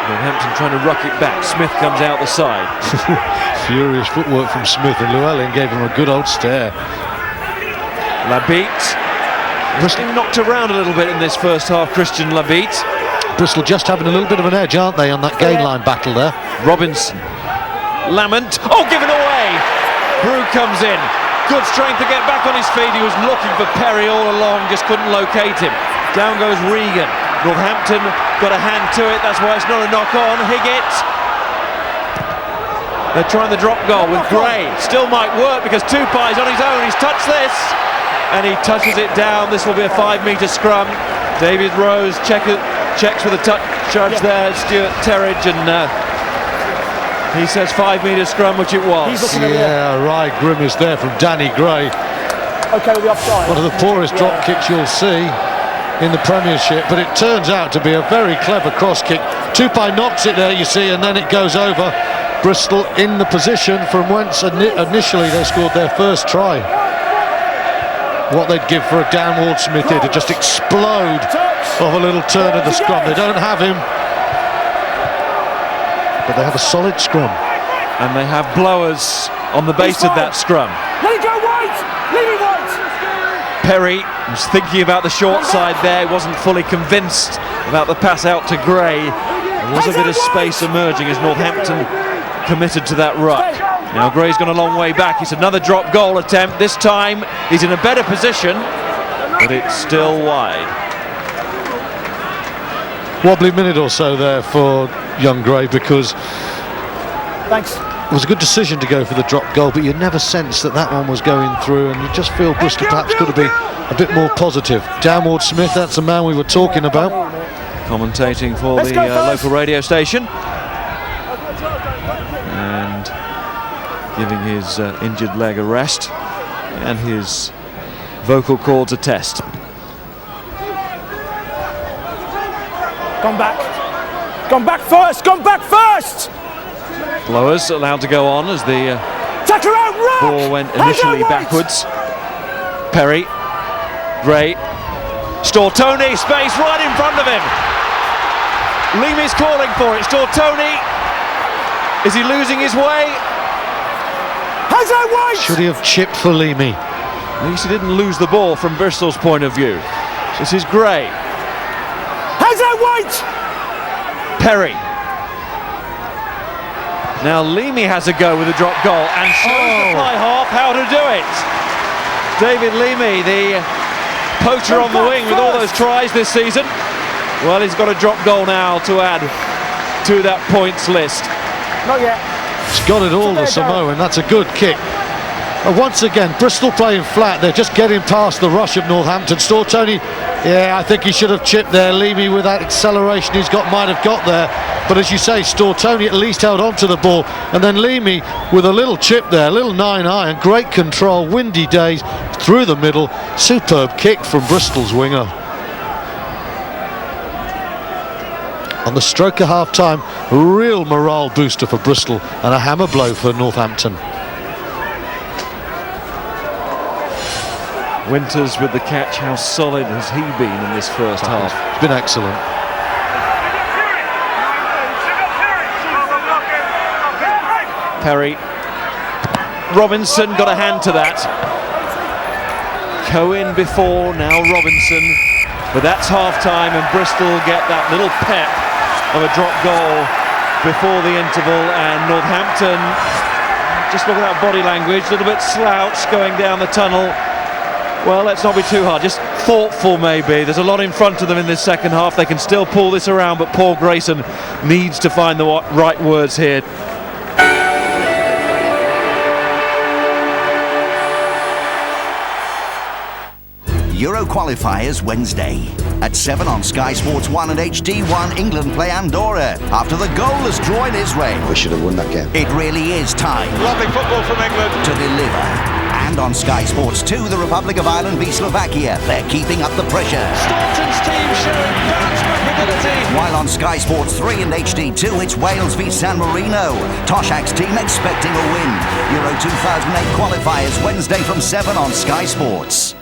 Northampton trying to ruck it back. Smith comes out the side. Furious footwork from Smith, and Llewellyn gave him a good old stare. Labitte. Bristol knocked around a little bit in this first half, Christian Labitte. Bristol just having a little bit of an edge, aren't they, on that gain line battle there? Robinson. Lamont. Oh, given away! Brew comes in. Good strength to get back on his feet. He was looking for Perry all along, just couldn't locate him. Down goes Regan. Northampton got a hand to it, that's why it's not a knock-on. Higgett. They're trying the drop goal with Gray. Still might work because Tupai's on his own. He's touched this. And he touches it down. This will be a 5-metre scrum. David Rose checks with a touch judge there, Stuart Terridge, and he says 5-metre scrum, which it was. Yeah, right grimace there from Danny Gray. Okay with the offside. One of the poorest drop kicks you'll see in the Premiership, but it turns out to be a very clever cross kick. Tupai knocks it there, you see, and then it goes over. Bristol in the position from whence initially they scored their first try. What they'd give for a downward Smith here to just explode off a little turn of the scrum. They don't have him, but they have a solid scrum. And they have Blowers on the base of that scrum. Let it go White! Leave it White! Perry was thinking about the short side there, wasn't fully convinced about the pass out to Gray. There was a bit of space emerging as Northampton committed to that ruck. Now Gray's gone a long way back. It's another drop goal attempt. This time he's in a better position, but it's still wide. Wobbly minute or so there for young Gray, because Thanks. it was a good decision to go for the drop goal, but you never sensed that one was going through, and you just feel Bristol perhaps could have been a bit more positive. Downward Smith, that's the man we were talking about. Commentating for the local radio station. And giving his injured leg a rest and his vocal cords a test. Gone back. Gone back first. Gone back first. Blowers allowed to go on as the ball went initially backwards. Perry. Gray. Stortoni. Space right in front of him. Leamy's calling for it. Stortoni. Is he losing his way? Should he have chipped for Leamy? At least he didn't lose the ball from Bristol's point of view. This is Gray. Perry. Now Leamy has a go with a drop goal and shows the fly half how to do it. David Leamy, the poacher on the wing with all those tries this season. Well, he's got a drop goal now to add to that points list. Not yet. He's got it all, the Samoan. That's a good kick. Once again, Bristol playing flat. They're just getting past the rush of Northampton. Stortoni, yeah, I think he should have chipped there. Leamy, with that acceleration he's got, might have got there. But as you say, Stortoni at least held on to the ball. And then Leamy with a little chip there, a little 9-iron, great control, windy days, through the middle. Superb kick from Bristol's winger. On the stroke of half-time, real morale booster for Bristol and a hammer blow for Northampton. Winters with the catch. How solid has he been in this first half? It's been excellent. Perry. Robinson got a hand to that. Cohen before, now Robinson. But that's half-time and Bristol get that little pep of a drop goal before the interval, and Northampton, just look at that body language, a little bit slouched going down the tunnel. Well, let's not be too hard, just thoughtful maybe. There's a lot in front of them in this second half. They can still pull this around, but Paul Grayson needs to find the right words here. Euro qualifiers Wednesday. At 7 on Sky Sports 1 and HD1, England play Andorra after the goalless draw in Israel. We should have won that game. It really is time. Lovely football from England. To deliver. And on Sky Sports 2, the Republic of Ireland v Slovakia. They're keeping up the pressure. Staunton's team showing bounce back ability. While on Sky Sports 3 and HD2, it's Wales v San Marino. Toshak's team expecting a win. Euro 2008 qualifiers Wednesday from 7 on Sky Sports.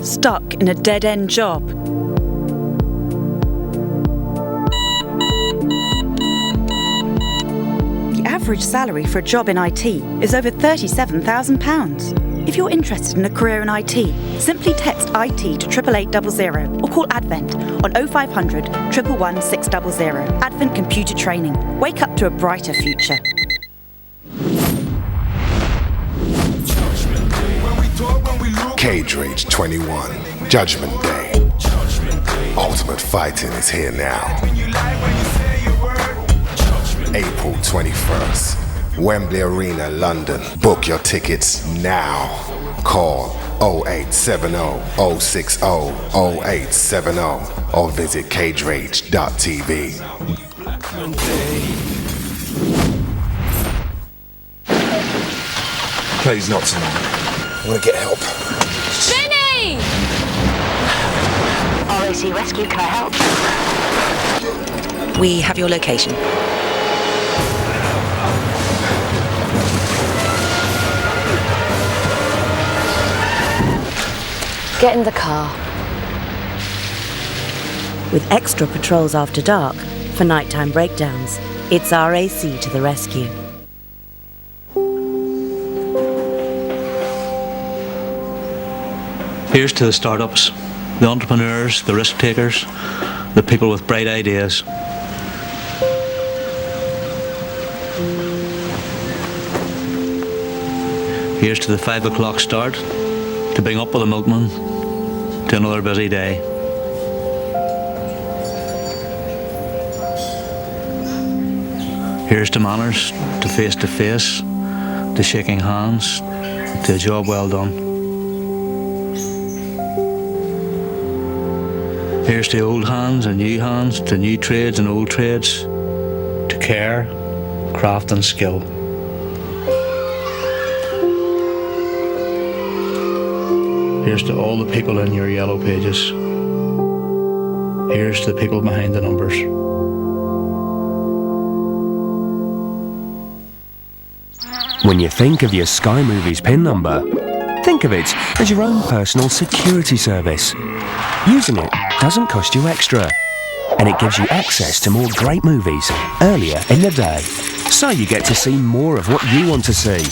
Stuck in a dead-end job. The average salary for a job in IT is over £37,000. If you're interested in a career in IT, simply text IT to 88800 or call Advent on 0500 111 600. Advent Computer Training. Wake up to a brighter future. Cage Rage 21, Judgment Day. Ultimate Fighting is here now. April 21st, Wembley Arena, London. Book your tickets now. Call 0870 060 0870 or visit cagerage.tv. Please, not tonight. I want to get help. Vinny! RAC Rescue, can I help? We have your location. Get in the car. With extra patrols after dark for nighttime breakdowns, it's RAC to the rescue. Here's to the startups, the entrepreneurs, the risk takers, the people with bright ideas. Here's to the 5 o'clock start, to bring up with the milkman, to another busy day. Here's to manners, to face, to shaking hands, to a job well done. Here's to old hands and new hands, to new trades and old trades, to care, craft and skill. Here's to all the people in your yellow pages. Here's to the people behind the numbers. When you think of your Sky Movies PIN number, think of it as your own personal security service. Using it doesn't cost you extra, and it gives you access to more great movies earlier in the day. So you get to see more of what you want to see,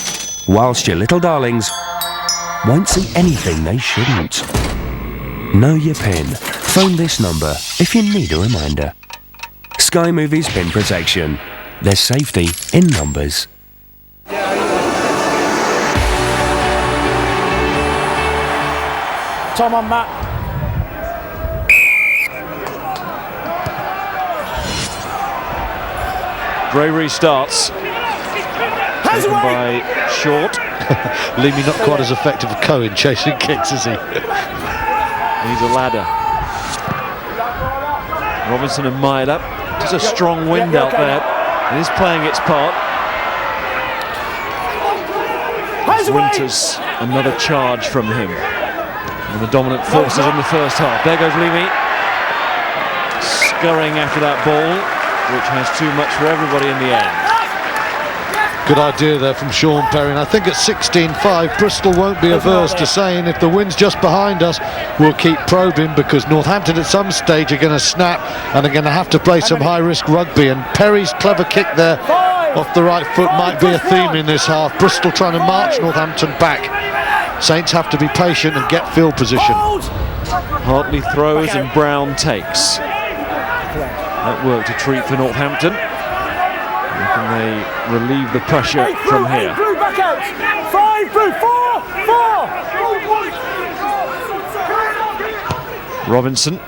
whilst your little darlings won't see anything they shouldn't. Know your PIN. Phone this number if you need a reminder. Sky Movies PIN Protection. There's safety in numbers. Time on, Matt. Gray restarts. Taken by Short. Leamy not quite as effective as Cohen chasing kicks, is he? Needs a ladder. Robinson and Myler. There's a strong wind out there. It is playing its part. Winters, another charge from him. And the dominant forces in the first half. There goes Leamy. Scurrying after that ball, which has too much for everybody in the end. Good idea there from Sean Perry, and I think at 16-5 Bristol won't be averse to saying if the wind's just behind us we'll keep probing, because Northampton at some stage are going to snap and are going to have to play some high-risk rugby, and Perry's clever kick there off the right foot might be a theme in this half. Bristol trying to march Northampton back. Saints have to be patient and get field position. Hartley throws and Brown takes. That worked a treat for Northampton. And can they relieve the pressure from here? 8 back out. 5 through 4. Robinson.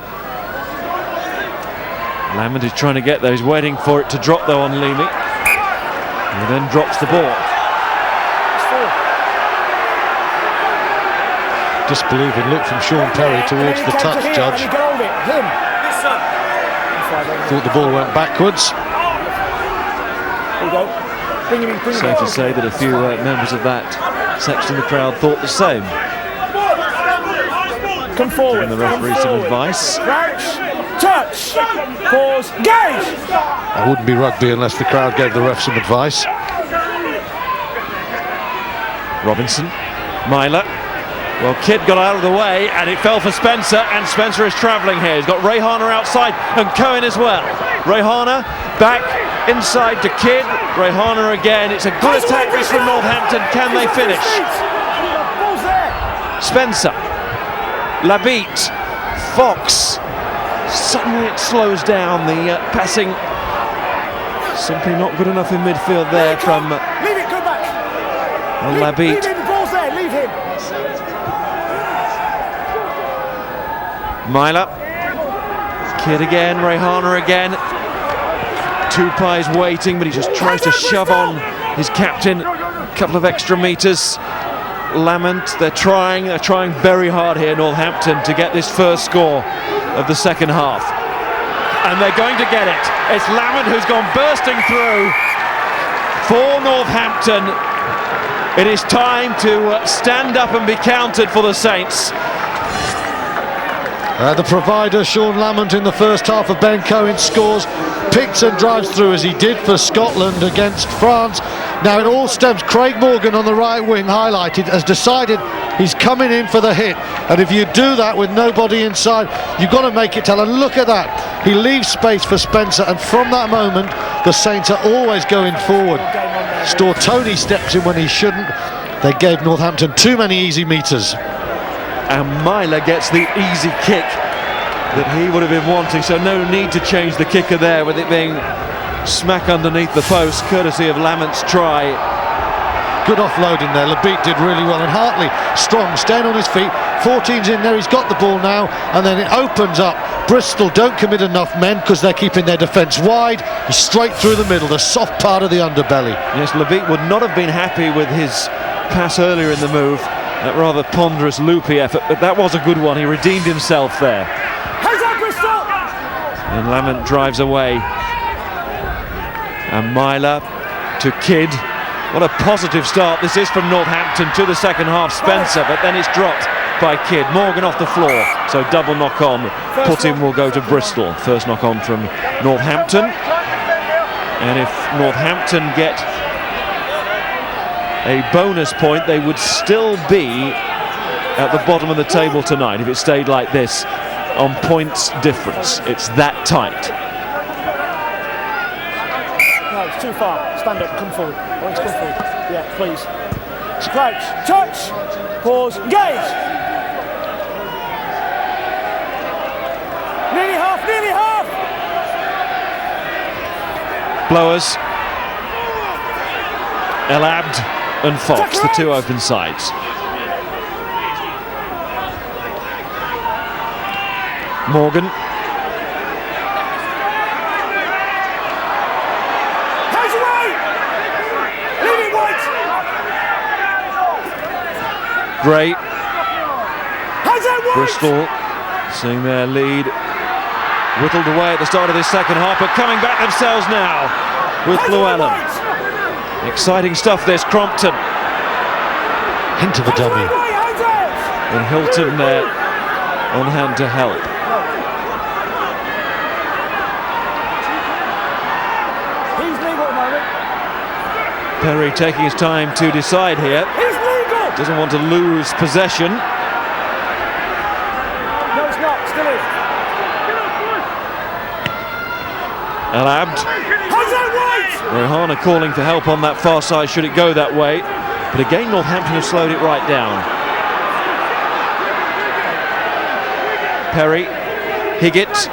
Lamond is trying to get there. He's waiting for it to drop though on Leamy. And then drops the ball. Disbelieving look from Sean Perry towards the touch judge. Thought the ball went backwards. Safe to say that a few members of that section of the crowd thought the same. Come forward. Giving the referee some advice. Touch. Pause. Engage. It wouldn't be rugby unless the crowd gave the ref some advice. Robinson. Myler. Well, Kidd got out of the way and it fell for Spencer, and Spencer is travelling here. He's got Ray Harner outside and Cohen as well. Ray Harner back inside to Kidd. Ray Harner again. It's a good attack this from Northampton. Can they finish? Spencer. Labitte. Fox. Suddenly it slows down. The passing simply not good enough in midfield there from Labitte. Leave him. Myler. Kidd again, Ray Harner again. Tupai's waiting, but he just tries to shove on his captain a couple of extra metres. Lamont, they're trying very hard here, Northampton, to get this first score of the second half. And they're going to get it. It's Lamont who's gone bursting through for Northampton. It is time to stand up and be counted for the Saints. The provider, Sean Lamont, in the first half of Ben Cohen scores, picks and drives through as he did for Scotland against France. Now it all stems, Craig Morgan on the right wing highlighted, has decided he's coming in for the hit, and if you do that with nobody inside, you've got to make it tell. And look at that, he leaves space for Spencer, and from that moment the Saints are always going forward. Stortoni steps in when he shouldn't. They gave Northampton too many easy meters. And Myler gets the easy kick that he would have been wanting, so no need to change the kicker there, with it being smack underneath the post, courtesy of Lamont's try. Good offloading there. Labitte did really well, and Hartley strong, staying on his feet. 14's in there, he's got the ball now, and then it opens up. Bristol don't commit enough men because they're keeping their defence wide. He's straight through the middle, the soft part of the underbelly. Yes, Labitte would not have been happy with his pass earlier in the move. That rather ponderous loopy effort, but that was a good one. He redeemed himself there. And Lamont drives away. And Myler to Kidd. What a positive start this is from Northampton to the second half. Spencer, but then it's dropped by Kidd. Morgan off the floor, so double knock on. Putting will go to Bristol. First knock on from Northampton. And if Northampton get a bonus point, they would still be at the bottom of the table tonight if it stayed like this on points difference. It's that tight. No, it's too far. Stand up, come forward. I want you to come forward. Yeah, please. Crouch, touch, pause, engage. Nearly half, nearly half. Blowers El Abd and Fox, the two open sides. Morgan. Gray. Bristol seeing their lead whittled away at the start of this second half, but coming back themselves now with Llewellyn. Exciting stuff this, Crompton. Into the dummy. And Hilton there on hand to help. Perry taking his time to decide here. Doesn't want to lose possession. No, it's not. Still is. El Abd. Rohana calling for help on that far side should it go that way. But again, Northampton have slowed it right down. Perry. Higgett.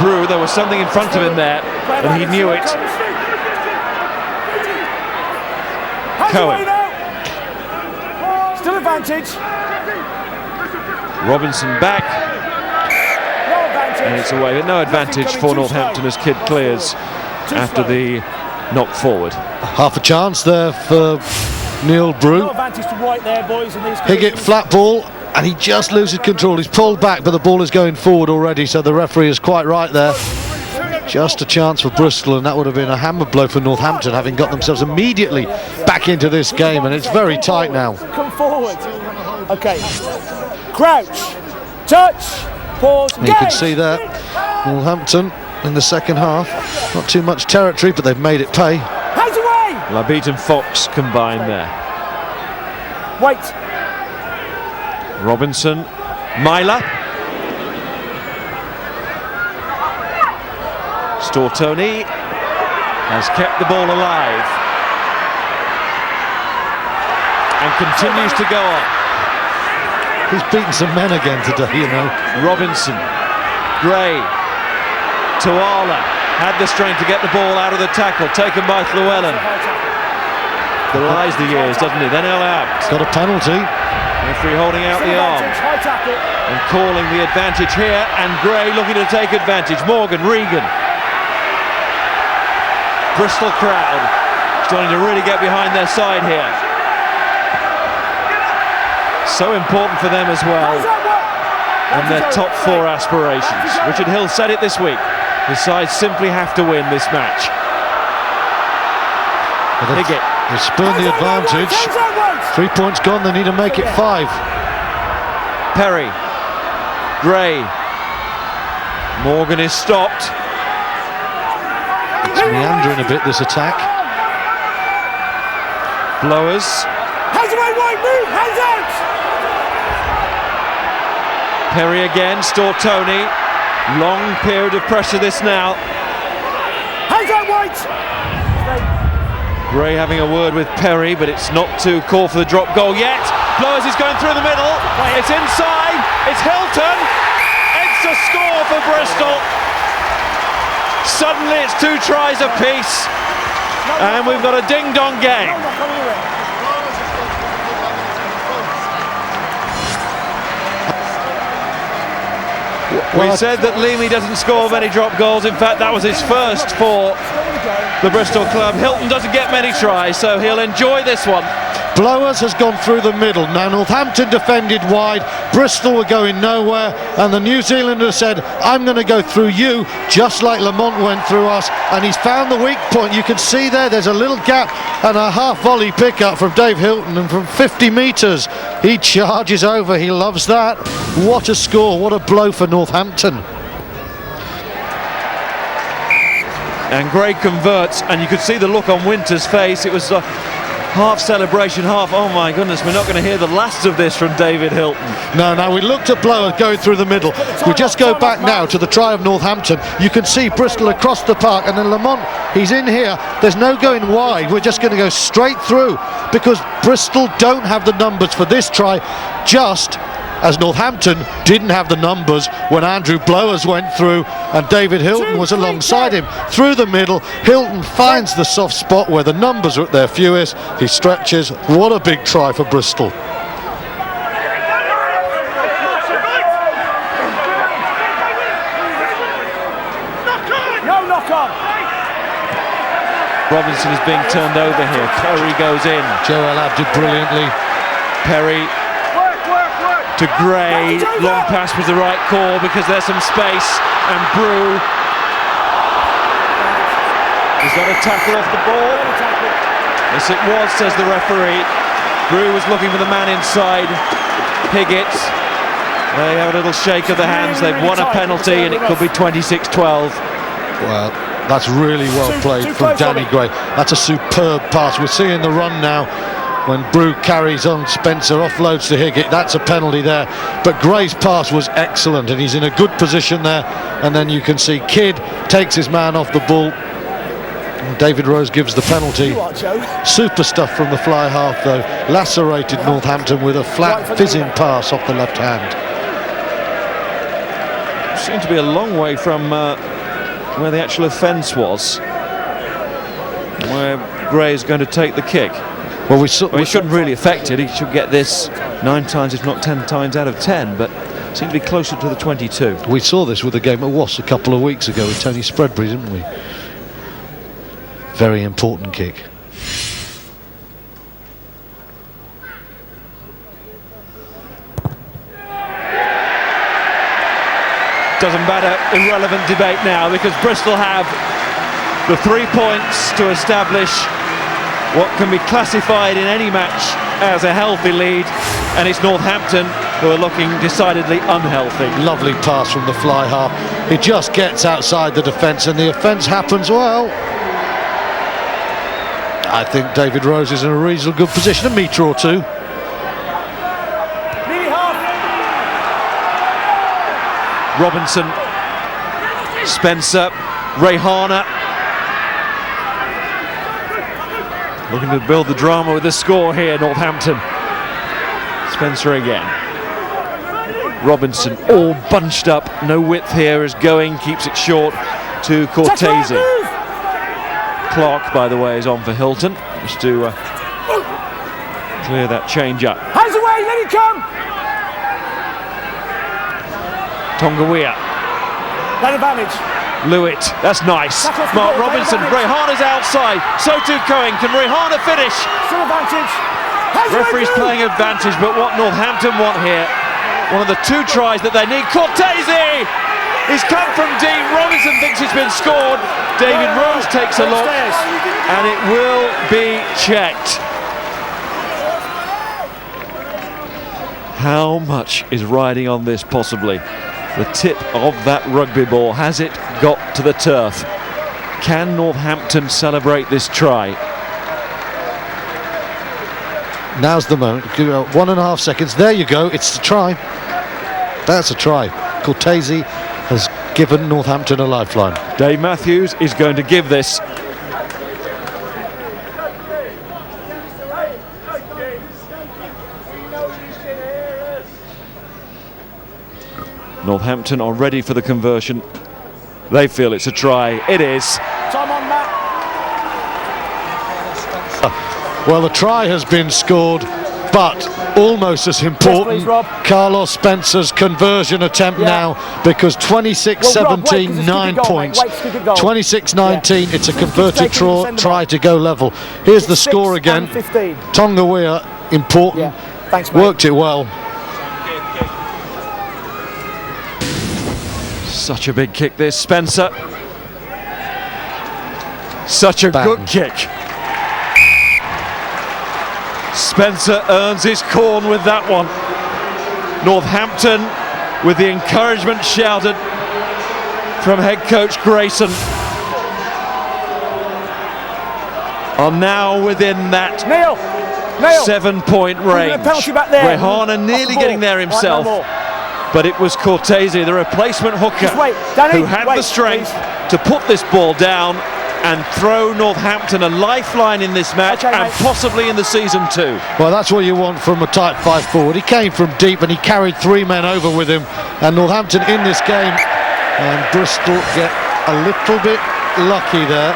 Brew. There was something in front of him there, and he knew it. Cohen. Still advantage. Robinson back. No advantage. And it's away, but no advantage for Northampton as Kidd clears after the knock forward. Half a chance there for Neil Brew. No advantage to White there, boys. Higgett flat ball, and he just loses control. He's pulled back, but the ball is going forward already, so the referee is quite right there. Just a chance for Bristol, and that would have been a hammer blow for Northampton, having got themselves immediately back into this game, and it's very tight now. Come forward. Okay. Crouch. Touch. Pause. You can see there, Northampton in the second half. Not too much territory, but they've made it pay. Hands away. Labit and Fox combined there. Wait. Robinson. Myler. Stortoni has kept the ball alive and continues to go on. He's beaten some men again today, you know. Robinson, Gray, Tuala had the strength to get the ball out of the tackle, taken by Llewellyn. Belies the years, doesn't he? Then El Abd. Got a penalty. Referee holding out the arm and calling the advantage here, and Gray looking to take advantage. Morgan, Regan. Bristol crowd starting to really get behind their side here. So important for them as well, and their top four aspirations. Richard Hill said it this week. The sides simply have to win this match. Higgett. They spurned the advantage. 3 points gone, they need to make it 5. Perry. Gray. Morgan is stopped. It's meandering a bit, this attack. Blowers. Hands away, White, move, hands out! Perry again, Stortoni. Long period of pressure this now. Hands out, White! Gray having a word with Perry, but it's not to call for the drop goal yet. Blowers is going through the middle. It's inside. It's Hilton. It's a score for Bristol. Suddenly it's 2 tries apiece, and we've got a ding-dong game. We said that Leamy doesn't score many drop goals. In fact, that was his first for the Bristol club. Hilton doesn't get many tries, so he'll enjoy this one. Blowers has gone through the middle. Now Northampton defended wide, Bristol were going nowhere, and the New Zealander said, I'm going to go through you, just like Lamont went through us, and he's found the weak point. You can see there's a little gap and a half volley pickup from Dave Hilton, and from 50 metres he charges over. He loves that. What a score, what a blow for Northampton. And Gray converts, and you could see the look on Winter's face. It was half celebration, half, oh my goodness, we're not going to hear the last of this from David Hilton. No, we looked at Blower going through the middle. We just go back now to the try of Northampton. You can see Bristol across the park, and then Lamont, he's in here. There's no going wide. We're just going to go straight through, because Bristol don't have the numbers for this try. Just as Northampton didn't have the numbers when Andrew Blowers went through and David Hilton was alongside him. Through the middle, Hilton finds the soft spot where the numbers are at their fewest. He stretches. What a big try for Bristol. Robinson is being turned over here. Perry goes in. Joel Abdi brilliantly. Perry to Gray. Long pass was the right call because there's some space. And Brew is that a tackle off the ball? Yes, it was, says the referee. Brew was looking for the man inside. Piggott. They have a little shake of the hands. They've won a penalty, and it could be 26-12. Well, that's really well played from Danny Gray. That's a superb pass. We're seeing the run now when Brew carries on Spencer, offloads to Higgett. That's a penalty there. But Gray's pass was excellent, and he's in a good position there. And then you can see Kidd takes his man off the ball. And David Rose gives the penalty. Super stuff from the fly half, though. Lacerated Northampton with a flat fizzing pass off the left hand. Seemed to be a long way from where the actual offence was, where Gray is going to take the kick. Well, he shouldn't really affect it. He should get this 9 times, if not 10 times out of 10, but seemed to be closer to the 22. We saw this with the game at Wasps a couple of weeks ago with Tony Spreadbury, didn't we? Very important kick. Doesn't matter, irrelevant debate now, because Bristol have the 3 points to establish what can be classified in any match as a healthy lead, and it's Northampton who are looking decidedly unhealthy. Lovely pass from the fly half. He just gets outside the defence, and the offence happens. Well, I think David Rose is in a reasonably good position, a metre or two. Robinson, Spencer, Rehana looking to build the drama with the score here, Northampton. Spencer again. Robinson all bunched up, no width here as Going keeps it short to Cortese. Clark, by the way, is on for Hilton, just to clear that change up. Hands away, let it come! Tongawiya. That advantage. Lewitt, that's nice. Mark Robinson, Rehana's outside. So too Cohen. Can Rehana finish? Still advantage. Referee's playing advantage, but what Northampton want here, one of the 2 tries that they need. Cortese! He's come from deep. Robinson thinks it's been scored. David Rose takes a look, and it will be checked. How much is riding on this possibly? The tip of that rugby ball, has it got to the turf? Can Northampton celebrate this try? Now's the moment. 1.5 seconds. There you go. It's the try. That's a try. Cortese has given Northampton a lifeline. Dave Matthews is going to give this. Northampton are ready for the conversion. They feel it's a try. It is. Time on that. Well, the try has been scored, but almost as important, Yes, please, Carlos Spencer's conversion attempt now, because 26-17, 9 points. 26-19, it's a converted try to go level. Here's the score again. Tongawiya, important. Thanks, mate. Worked it well. Such a big kick this, Spencer. Such a good kick. Spencer earns his corn with that one. Northampton, with the encouragement shouted from head coach Grayson, are now within that 7-point range. Rehana nearly getting there himself. But it was Cortese, the replacement hooker, who had the strength to put this ball down and throw Northampton a lifeline in this match and possibly in the season too. Well, that's what you want from a type 5 forward. He came from deep and he carried 3 men over with him, and Northampton in this game, and Bristol get a little bit lucky there.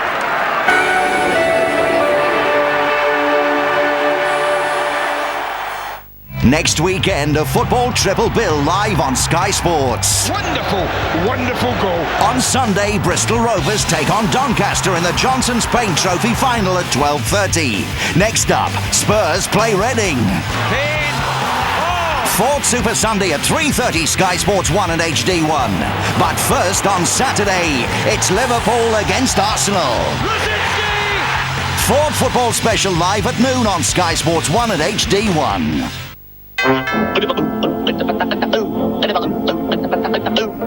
Next weekend, a football triple bill live on Sky Sports. Wonderful, wonderful goal. On Sunday, Bristol Rovers take on Doncaster in the Johnson's Paint Trophy final at 12:30. Next up, Spurs play Reading. Ford Super Sunday at 3:30, Sky Sports 1 and HD1. But first on Saturday, it's Liverpool against Arsenal. Ford Football Special live at noon on Sky Sports 1 and HD1.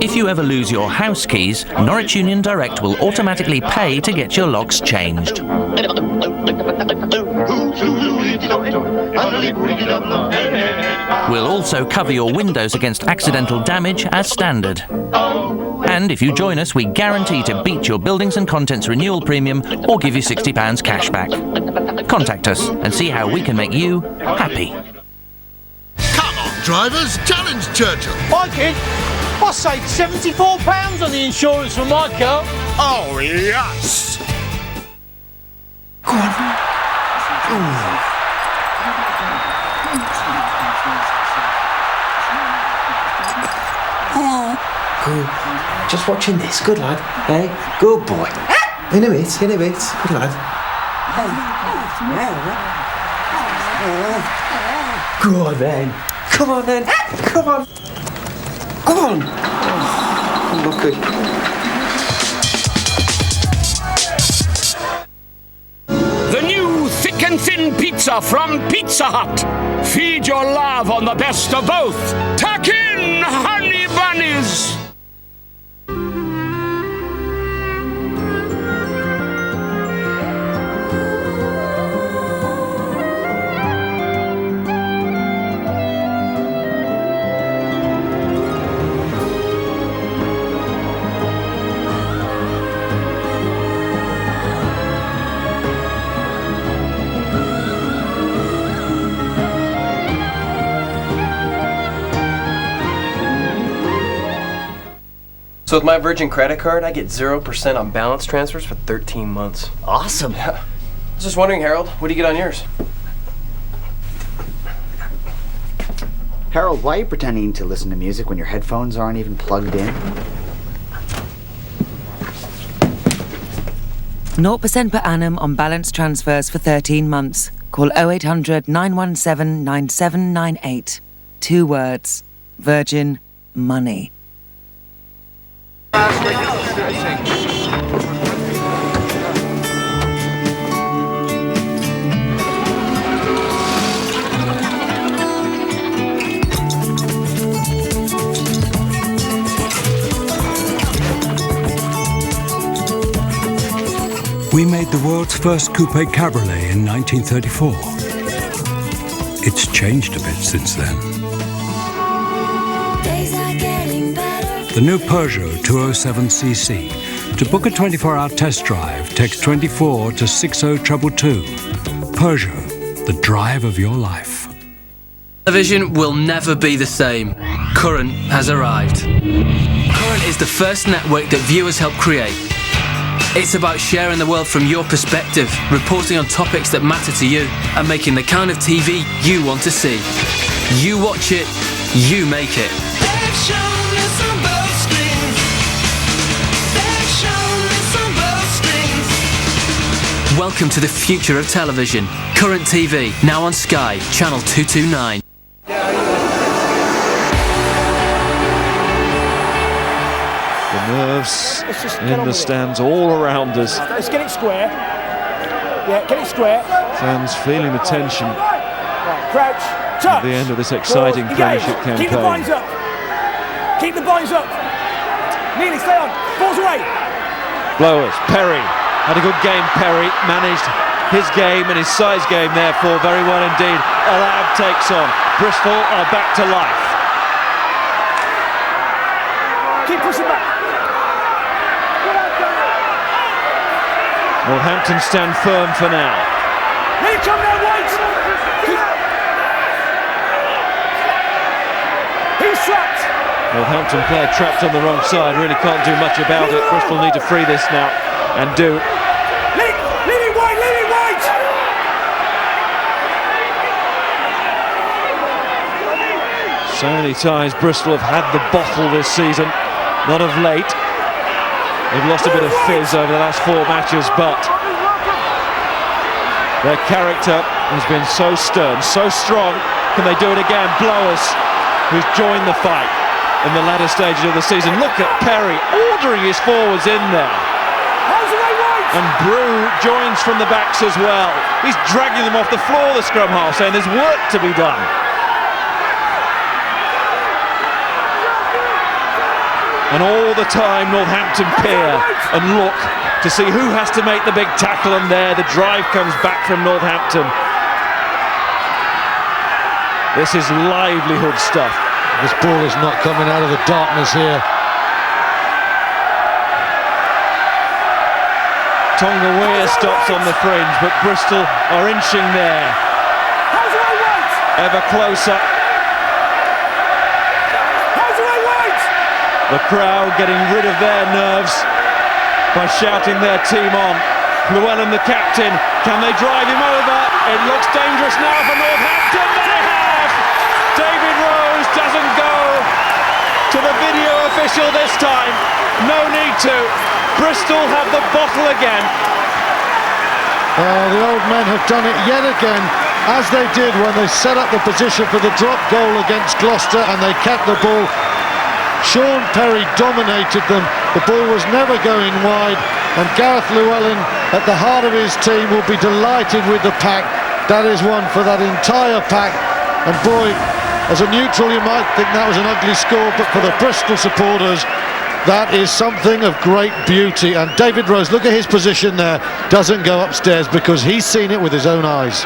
If you ever lose your house keys, Norwich Union Direct will automatically pay to get your locks changed. We'll also cover your windows against accidental damage as standard. And if you join us, we guarantee to beat your buildings and contents renewal premium or give you £60 cash back. Contact us and see how we can make you happy. Drivers, challenge Churchill. Hi, kid. I saved £74 on the insurance for my car. Oh, yes. Go on. Good. Just watching this. Good lad. Hey, good boy. In a bit. Good lad. Go on then. Come on then. Come on. Go on. Look good. The new thick and thin pizza from Pizza Hut. Feed your love on the best of both. Tuck in honey bunnies. So with my Virgin credit card, I get 0% on balance transfers for 13 months. Awesome. Yeah. I was just wondering, Harold, what do you get on yours? Harold, why are you pretending to listen to music when your headphones aren't even plugged in? 0% per annum on balance transfers for 13 months. Call 0800 917 9798. 2 words. Virgin Money. We made the world's first coupe cabriolet in 1934. It's changed a bit since then. The new Peugeot 207cc. To book a 24-hour test drive, text 24 to 60222. Peugeot, the drive of your life. Television will never be the same. Current has arrived. Current is the first network that viewers help create. It's about sharing the world from your perspective, reporting on topics that matter to you, and making the kind of TV you want to see. You watch it, you make it. Welcome to the future of television. Current TV, now on Sky, channel 229. The nerves in the stands all around us. Let's get it square. Yeah, get it square. Fans feeling the tension Right, crouch, touch. at the end of this exciting Premiership campaign. Keep the blinds up. Keep the blinds up. Nearly, stay on. Balls away. Blowers, Perry. Had a good game, Perry. Managed his game and his size game, therefore, very well indeed. Alab takes on. Bristol are back to life. Keep pushing back. Northampton stand firm for now. Here you come now, White! He's trapped! Northampton player trapped on the wrong side, really can't do much about it. Bristol need to free this now, and do. Leave it White, leave it White! So many times Bristol have had the bottle this season, not of late. They've lost a bit of fizz over the last 4 matches, but their character has been so stern, so strong. Can they do it again? Blowers, who's joined the fight in the latter stages of the season. Look at Perry ordering his forwards in there. And Brew joins from the backs as well. He's dragging them off the floor, the scrum half, saying there's work to be done. And all the time Northampton peer and look to see who has to make the big tackle, and there the drive comes back from Northampton. This is livelihood stuff. This ball is not coming out of the darkness here. Tonga stops on the fringe, but Bristol are inching there. Ever closer. The crowd getting rid of their nerves by shouting their team on. Llewellyn, the captain, can they drive him over? It looks dangerous now for Northampton. They have! David Rose doesn't go to the video official this time. No need to. Bristol have the bottle again. The old men have done it yet again, as they did when they set up the position for the drop goal against Gloucester, and they kept the ball. Sean Perry dominated them. The ball was never going wide, and Gareth Llewellyn, at the heart of his team, will be delighted with the pack. That is one for that entire pack. And boy, as a neutral you might think that was an ugly score, but for the Bristol supporters that is something of great beauty. And David Rose, look at his position there, doesn't go upstairs because he's seen it with his own eyes.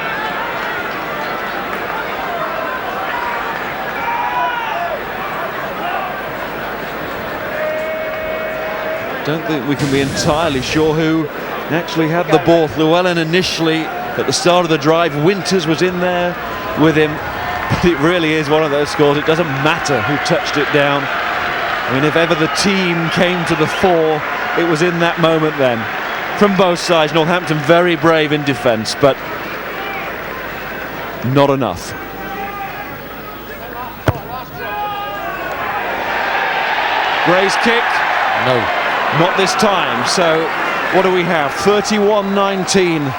Don't think we can be entirely sure who actually had the ball. Llewellyn initially at the start of the drive. Winters was in there with him. But it really is one of those scores. It doesn't matter who touched it down. I mean, if ever the team came to the fore, it was in that moment then. From both sides, Northampton very brave in defence, but not enough. Gray's kick. No. Not this time. So what do we have? 31-19.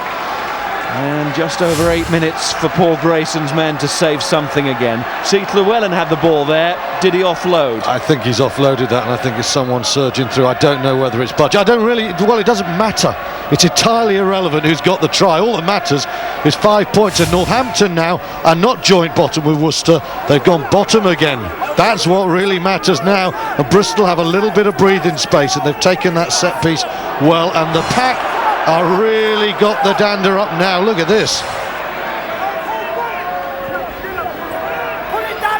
And just over 8 minutes for Paul Grayson's men to save something again. See, Llewellyn had the ball there. Did he offload? I think he's offloaded that, and I think it's someone surging through. I don't know whether it's Budge. I don't really, well, it doesn't matter. It's entirely irrelevant who's got the try. All that matters is 5 points. And Northampton now are not joint bottom with Worcester. They've gone bottom again. That's what really matters now. And Bristol have a little bit of breathing space, and they've taken that set piece well. And the pack are really got the dander up now. Look at this.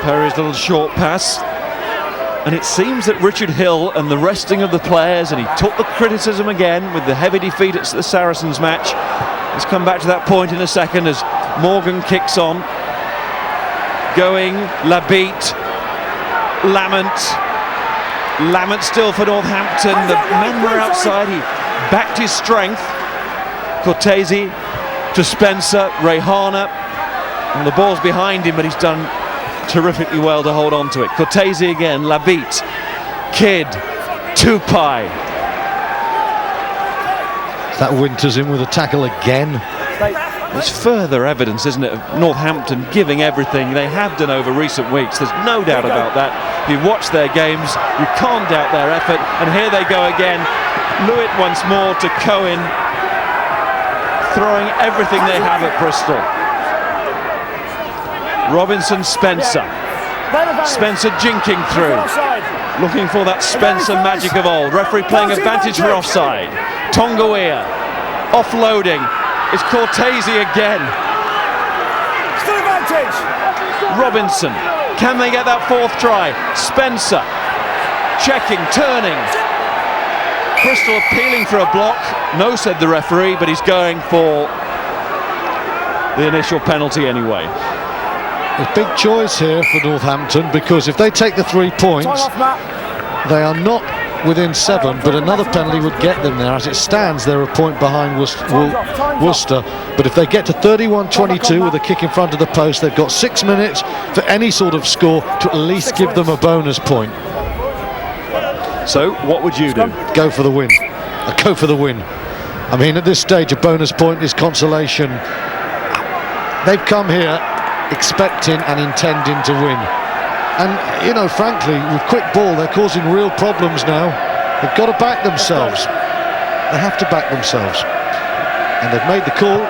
Perry's little short pass. And it seems that Richard Hill and the resting of the players, and he took the criticism again with the heavy defeat at the Saracens match. Let's come back to that point in a second as Morgan kicks on. Going, Labitte, Lamont still for Northampton. The men were outside, he backed his strength. Cortese to Spencer, Rehana, and the ball's behind him, but he's done terrifically well to hold on to it. Cortese again, Labitte, Kidd, Tupai. That Winters in with a tackle again. It's further evidence, isn't it, of Northampton giving everything they have done over recent weeks. There's no doubt about that. If you watch their games, you can't doubt their effort. And here they go again. Lewitt once more to Cohen, throwing everything they have at Bristol. Robinson, Spencer. Spencer jinking through. Looking for that Spencer magic of old. Referee playing advantage for offside. Tonga offloading. It's Cortese again. Still advantage. Robinson. Can they get that fourth try? Spencer. Checking, turning. Bristol appealing for a block. No, said the referee, but he's going for the initial penalty anyway. A big choice here for Northampton, because if they take the 3 points, they are not within 7, but another penalty would get them there. As it stands, they're a point behind Worcester, but if they get to 31-22 with a kick in front of the post, they've got 6 minutes for any sort of score to at least give them a bonus point. So what would you do? Go for the win. Go for the win. I mean, at this stage, a bonus point is consolation. They've come here expecting and intending to win. And, you know, frankly, with quick ball, they're causing real problems now. They've got to back themselves. They have to back themselves. And they've made the call.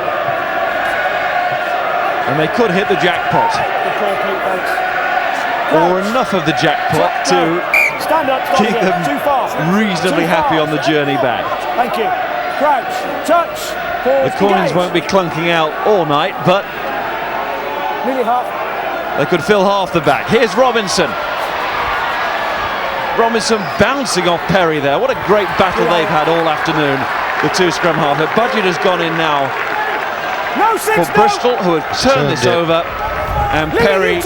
And they could hit the jackpot. Or enough of the jackpot to keep them reasonably happy on the journey back. Thank you. Crouch, touch, pause, the coins engage. won't be clunking out all night, but nearly half. They could fill half the back. Here's Robinson. Robinson bouncing off Perry there. What a great battle they've had all afternoon, the two scrum half. The budget has gone in now for Bristol, who have turned this over, and Perry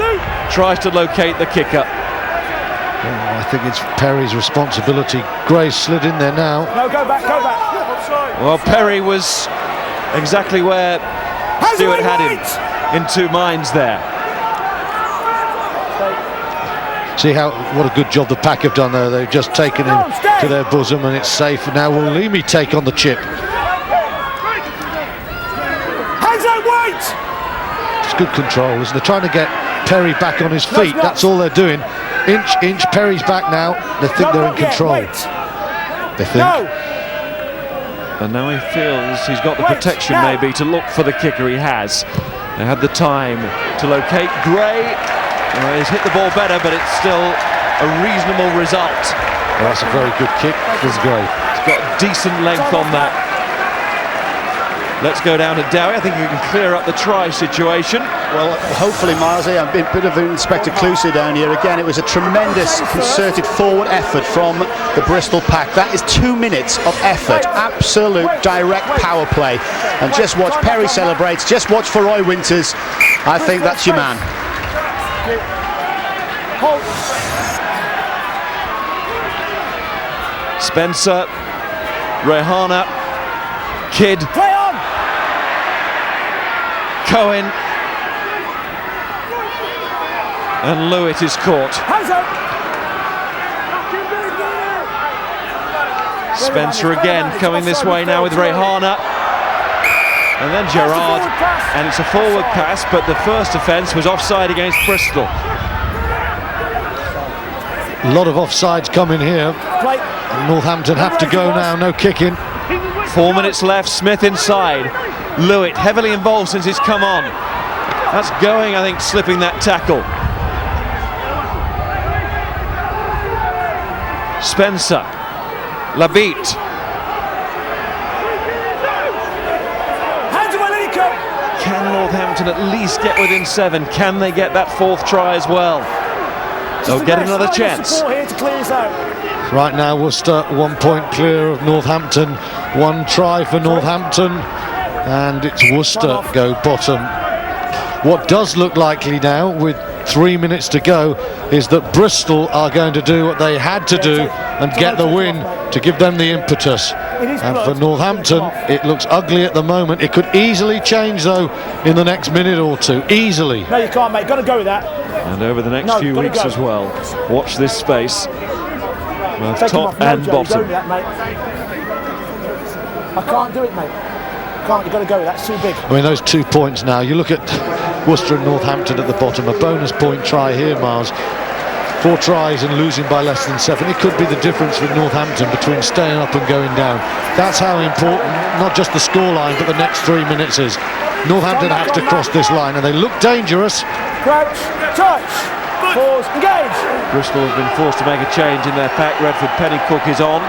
tries to locate the kicker. Oh, I think it's Perry's responsibility. Gray slid in there now. No, go back, go back. Well, Perry was exactly where Stewart had him, in two minds there. See what a good job the pack have done there. They've just taken him to their bosom and it's safe. Now will Leamy take on the chip? Hands out, wait! It's good control, isn't it? They're trying to get Perry back on his feet. That's all they're doing. Inch, Perry's back now. They think they're in control. They think. And now he feels he's got the protection maybe to look for the kicker. He has. They had the time to locate Gray. He's hit the ball better, but it's still a reasonable result. Well, that's a very good kick. It's great. It's got decent length on that. Let's go down to Dowie. I think you can clear up the try situation. Well, hopefully, Miles, a bit of Inspector Clouseau down here. Again, it was a tremendous concerted forward effort from the Bristol pack. That is 2 minutes of effort, absolute direct power play. And just watch Perry celebrates, just watch for Roy Winters. I think that's your man. Spencer, Rehana, Kidd, Cohen, and Lewitt is caught. Spencer again coming this way now with Rehana. And then Gerard, and it's a forward pass, but the first offence was offside against Bristol. A lot of offsides coming here. And Northampton have to go now, no kicking. 4 minutes left, Smith inside. Lewitt heavily involved since he's come on. That's going, I think, slipping that tackle. Spencer, Labitte. Can Northampton at least get within 7? Can they get that fourth try as well? They'll get another chance. Right now, Worcester 1 point clear of Northampton. One try for Northampton, and it's Worcester go bottom. What does look likely now, with 3 minutes to go, is that Bristol are going to do what they had to do and get the win to give them the impetus. And for Northampton, it looks ugly at the moment. It could easily change, though, in the next minute or two. Easily. No, you can't, mate. Got to go with that. And over the next few weeks as well. Watch this space. Both top and bottom. That, mate. I can't do it, mate. Can't. You've got to go with that. It's too big. I mean, those 2 points now. You look at Worcester and Northampton at the bottom. A bonus point try here, Miles. 4 tries and losing by less than 7. It could be the difference with Northampton between staying up and going down. That's how important, not just the scoreline, but the next 3 minutes is. Northampton have to cross this line, and they look dangerous. Crouch, touch, pause, engage. Bristol have been forced to make a change in their pack. Redford Pennycook is on.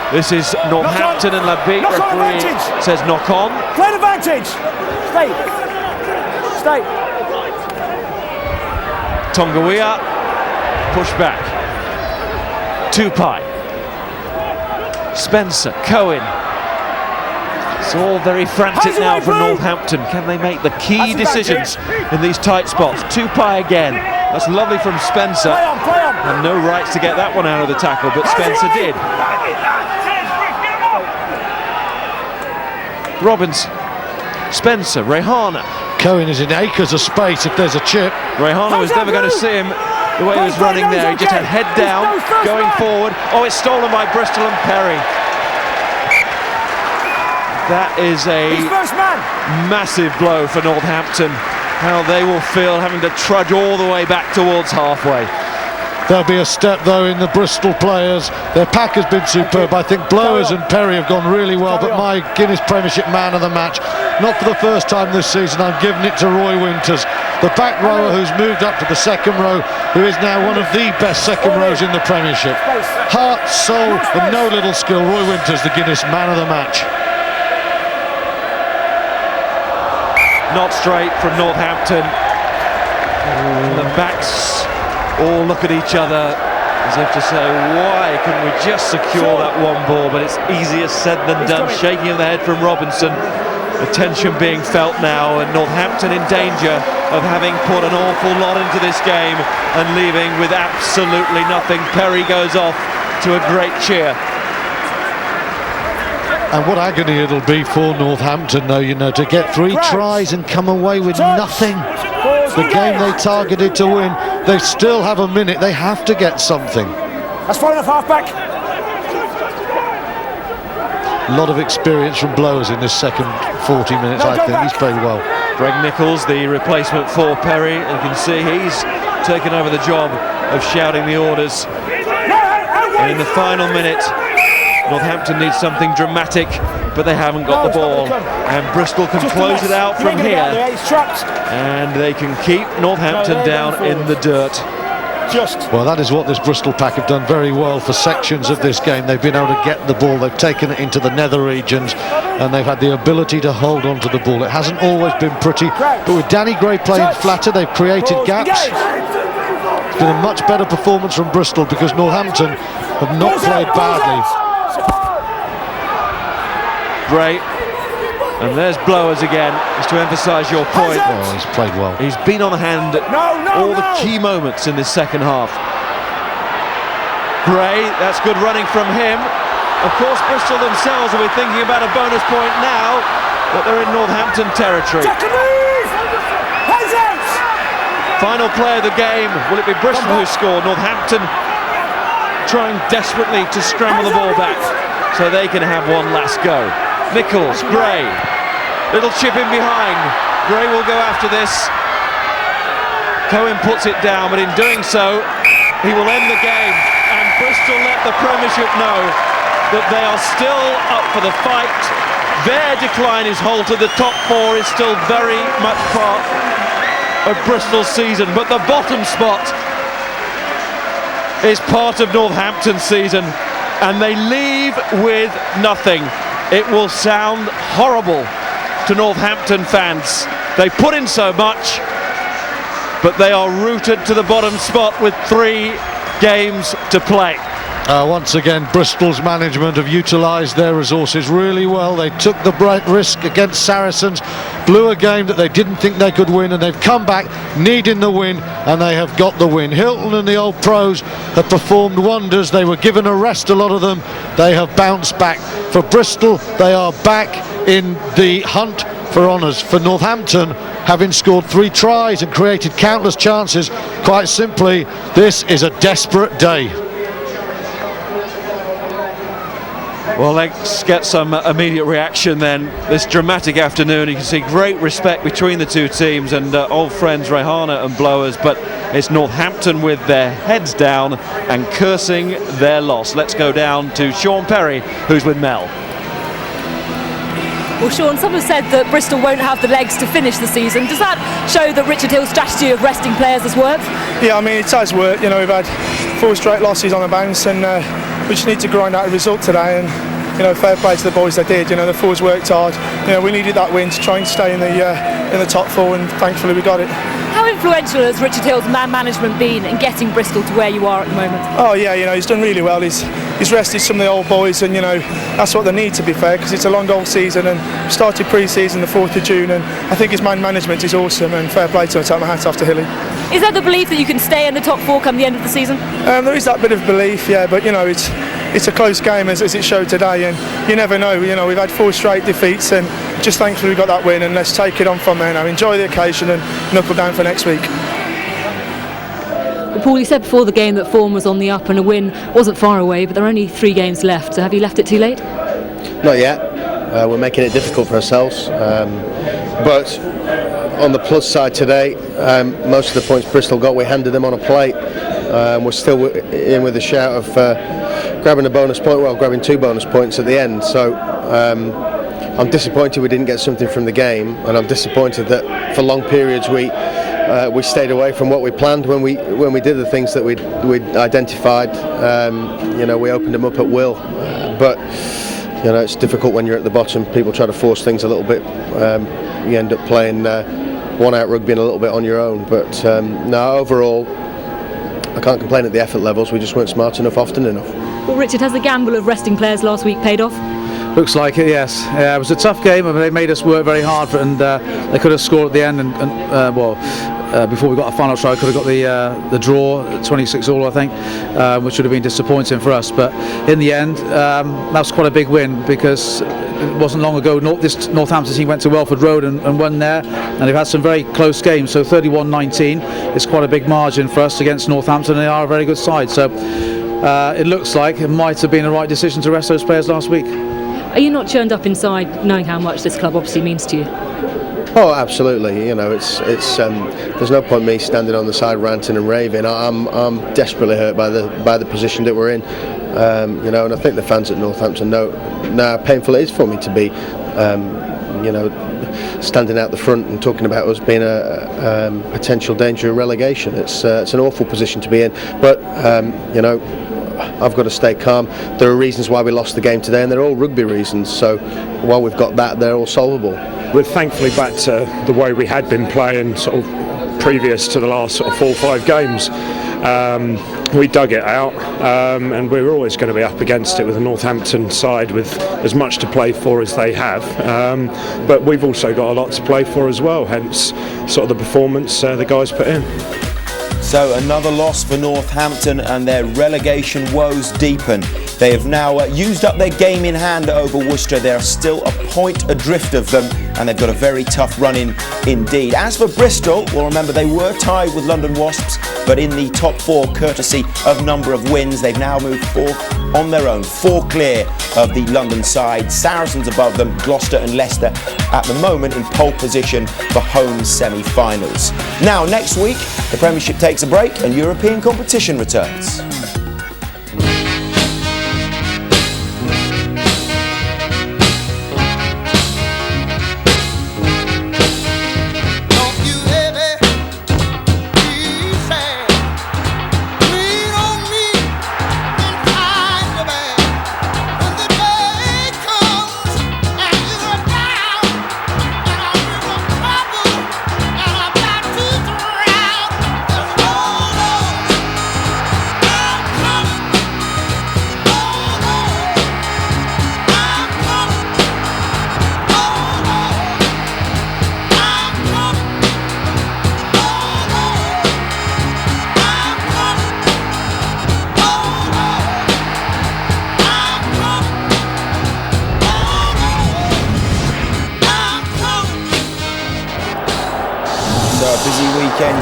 This is Northampton and Labitte. Referee says knock on. Play advantage. Stay. Stay. Tongawiya, push back. Tupai. Spencer, Cohen. It's all very frantic now from Northampton. Can they make the key decisions in these tight spots? Tupai again. That's lovely from Spencer. And no rights to get that one out of the tackle, but Spencer did. Robbins, Spencer, Rehana. Cohen is in acres of space if there's a chip. Rehana was never going to see him the way he was running there. He just had head down, going forward. Oh, it's stolen by Bristol and Perry. That is a massive blow for Northampton. How they will feel having to trudge all the way back towards halfway. There'll be a step though in the Bristol players. Their pack has been superb. I think Blowers and Perry have gone really well, but my Guinness Premiership man of the match, not for the first time this season, I'm giving it to Roy Winters, the back rower who's moved up to the second row, who is now one of the best second rows in the Premiership. Heart, soul and no little skill. Roy Winters, the Guinness man of the match. Not straight from Northampton. The backs all look at each other as if to say, why couldn't we just secure that one ball? But it's easier said than done. Shaking of the head from Robinson. The tension being felt now, and Northampton in danger of having put an awful lot into this game and leaving with absolutely nothing. Perry goes off to a great cheer. And what agony it'll be for Northampton, though, you know, to get 3 tries and come away with nothing. The game they targeted to win, they still have a minute. They have to get something. That's far enough, half-back. A lot of experience from Blowers in this second 40 minutes, I think. He's played well. Greg Nichols, the replacement for Perry. You can see he's taken over the job of shouting the orders. And in the final minute, Northampton needs something dramatic, but they haven't got the ball. And Bristol can close it out from here. And they can keep Northampton down in the dirt. Well, that is what this Bristol pack have done very well for sections of this game. They've been able to get the ball, they've taken it into the nether regions, and they've had the ability to hold on to the ball. It hasn't always been pretty, but with Danny Gray playing flatter, they've created gaps. It's been a much better performance from Bristol because Northampton have not played badly. Great. And there's Blowers again, just to emphasise your point. Oh, he's played well. He's been on hand at all the key moments in this second half. Gray, that's good running from him. Of course, Bristol themselves will be thinking about a bonus point now, but they're in Northampton territory. Final play of the game. Will it be Bristol who score? Northampton trying desperately to scramble the ball back so they can have one last go. Nichols, Gray, little chip in behind. Gray will go after this. Cohen puts it down, but in doing so, he will end the game. And Bristol let the Premiership know that they are still up for the fight. Their decline is halted. The top 4 is still very much part of Bristol's season, but the bottom spot is part of Northampton's season, and they leave with nothing. It will sound horrible to Northampton fans. They put in so much, but they are rooted to the bottom spot with 3 games to play. Once again, Bristol's management have utilised their resources really well. They took the risk against Saracens, blew a game that they didn't think they could win, and they've come back needing the win, and they have got the win. Hilton and the old pros have performed wonders. They were given a rest, a lot of them. They have bounced back. For Bristol, they are back in the hunt for honours. For Northampton, having scored 3 tries and created countless chances, quite simply, this is a desperate day. Well, let's get some immediate reaction then. This dramatic afternoon, you can see great respect between the 2 teams and old friends Rehana and Blowers, but it's Northampton with their heads down and cursing their loss. Let's go down to Sean Perry, who's with Mel. Well, Sean, some have said that Bristol won't have the legs to finish the season. Does that show that Richard Hill's strategy of resting players has worked? Yeah, I mean, it has worked. You know, we've had 4 straight losses on the bounce, and we just need to grind out a result today. And you know, fair play to the boys that did. You know, the 4's worked hard. You know, we needed that win to try and stay in the top 4, and thankfully we got it. How influential has Richard Hill's man management been in getting Bristol to where you are at the moment? Oh yeah, you know, he's done really well. He's he's rested some of the old boys, and that's what they need, to be fair, because it's a long old season, and started pre-season the 4th of June, and I think his man management is awesome, and fair play to him. Take my hat off to Hilly. Is there the belief that you can stay in the top 4 come the end of the season? There is that bit of belief, yeah, but it's a close game as it showed today, and you never know. We've had 4 straight defeats, and just thankfully we got that win, and let's take it on from there now. Enjoy the occasion and knuckle down for next week. Well, Paul, you said before the game that form was on the up and a win wasn't far away, but there are only 3 games left, so have you left it too late? Not yet. We're making it difficult for ourselves, but on the plus side today, most of the points Bristol got, we handed them on a plate. We're still in with a shout of grabbing a bonus point, grabbing 2 bonus points at the end. So I'm disappointed we didn't get something from the game, and I'm disappointed that for long periods we stayed away from what we planned when we did the things that we'd identified. We opened them up at will, but it's difficult when you're at the bottom. People try to force things a little bit. You end up playing one-out rugby and a little bit on your own. But no, overall, I can't complain at the effort levels. We just weren't smart enough often enough. Well, Richard, has the gamble of resting players last week paid off? Looks like it, yes. Yeah, it was a tough game. I mean, they made us work very hard, and they could have scored at the end. Before we got a final try, could have got the draw, 26-all, I think, which would have been disappointing for us. But in the end, that was quite a big win, because it wasn't long ago this Northampton team went to Welford Road and won there, and they've had some very close games. So 31-19 is quite a big margin for us against Northampton. They are a very good side. So it looks like it might have been the right decision to rest those players last week. Are you not churned up inside, knowing how much this club obviously means to you? Oh, absolutely. It's there's no point me standing on the side ranting and raving. I'm desperately hurt by the position that we're in. And I think the fans at Northampton know how painful it is for me to be, standing out the front and talking about us being a potential danger of relegation. It's an awful position to be in. But I've got to stay calm. There are reasons why we lost the game today, and they're all rugby reasons. So while we've got that, they're all solvable. We're thankfully back to the way we had been playing sort of previous to the last sort of 4 or 5 games. We dug it out, and we were always going to be up against it with the Northampton side with as much to play for as they have. But we've also got a lot to play for as well, hence sort of the performance the guys put in. So another loss for Northampton, and their relegation woes deepen. They have now used up their game in hand over Worcester. They are still a point adrift of them, and they've got a very tough run in indeed. As for Bristol, well, remember they were tied with London Wasps, but in the top 4 courtesy of number of wins. They've now moved 4th on their own, 4 clear of the London side. Saracens above them, Gloucester and Leicester at the moment in pole position for home semi-finals. Now, next week, the Premiership takes a break and European competition returns.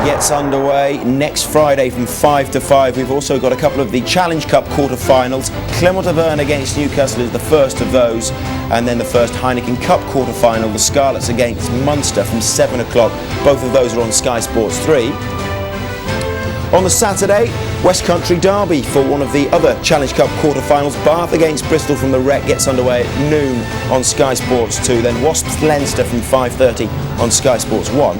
Gets underway next Friday from 5 to 5. We've also got a couple of the Challenge Cup quarter-finals. Clermont-Auvergne against Newcastle is the first of those, and then the first Heineken Cup quarter-final, the Scarlets against Munster from 7 o'clock. Both of those are on Sky Sports 3. On the Saturday, West Country Derby for one of the other Challenge Cup quarter-finals. Bath against Bristol from the Rec gets underway at noon on Sky Sports 2. Then Wasps Leinster from 5:30 on Sky Sports 1.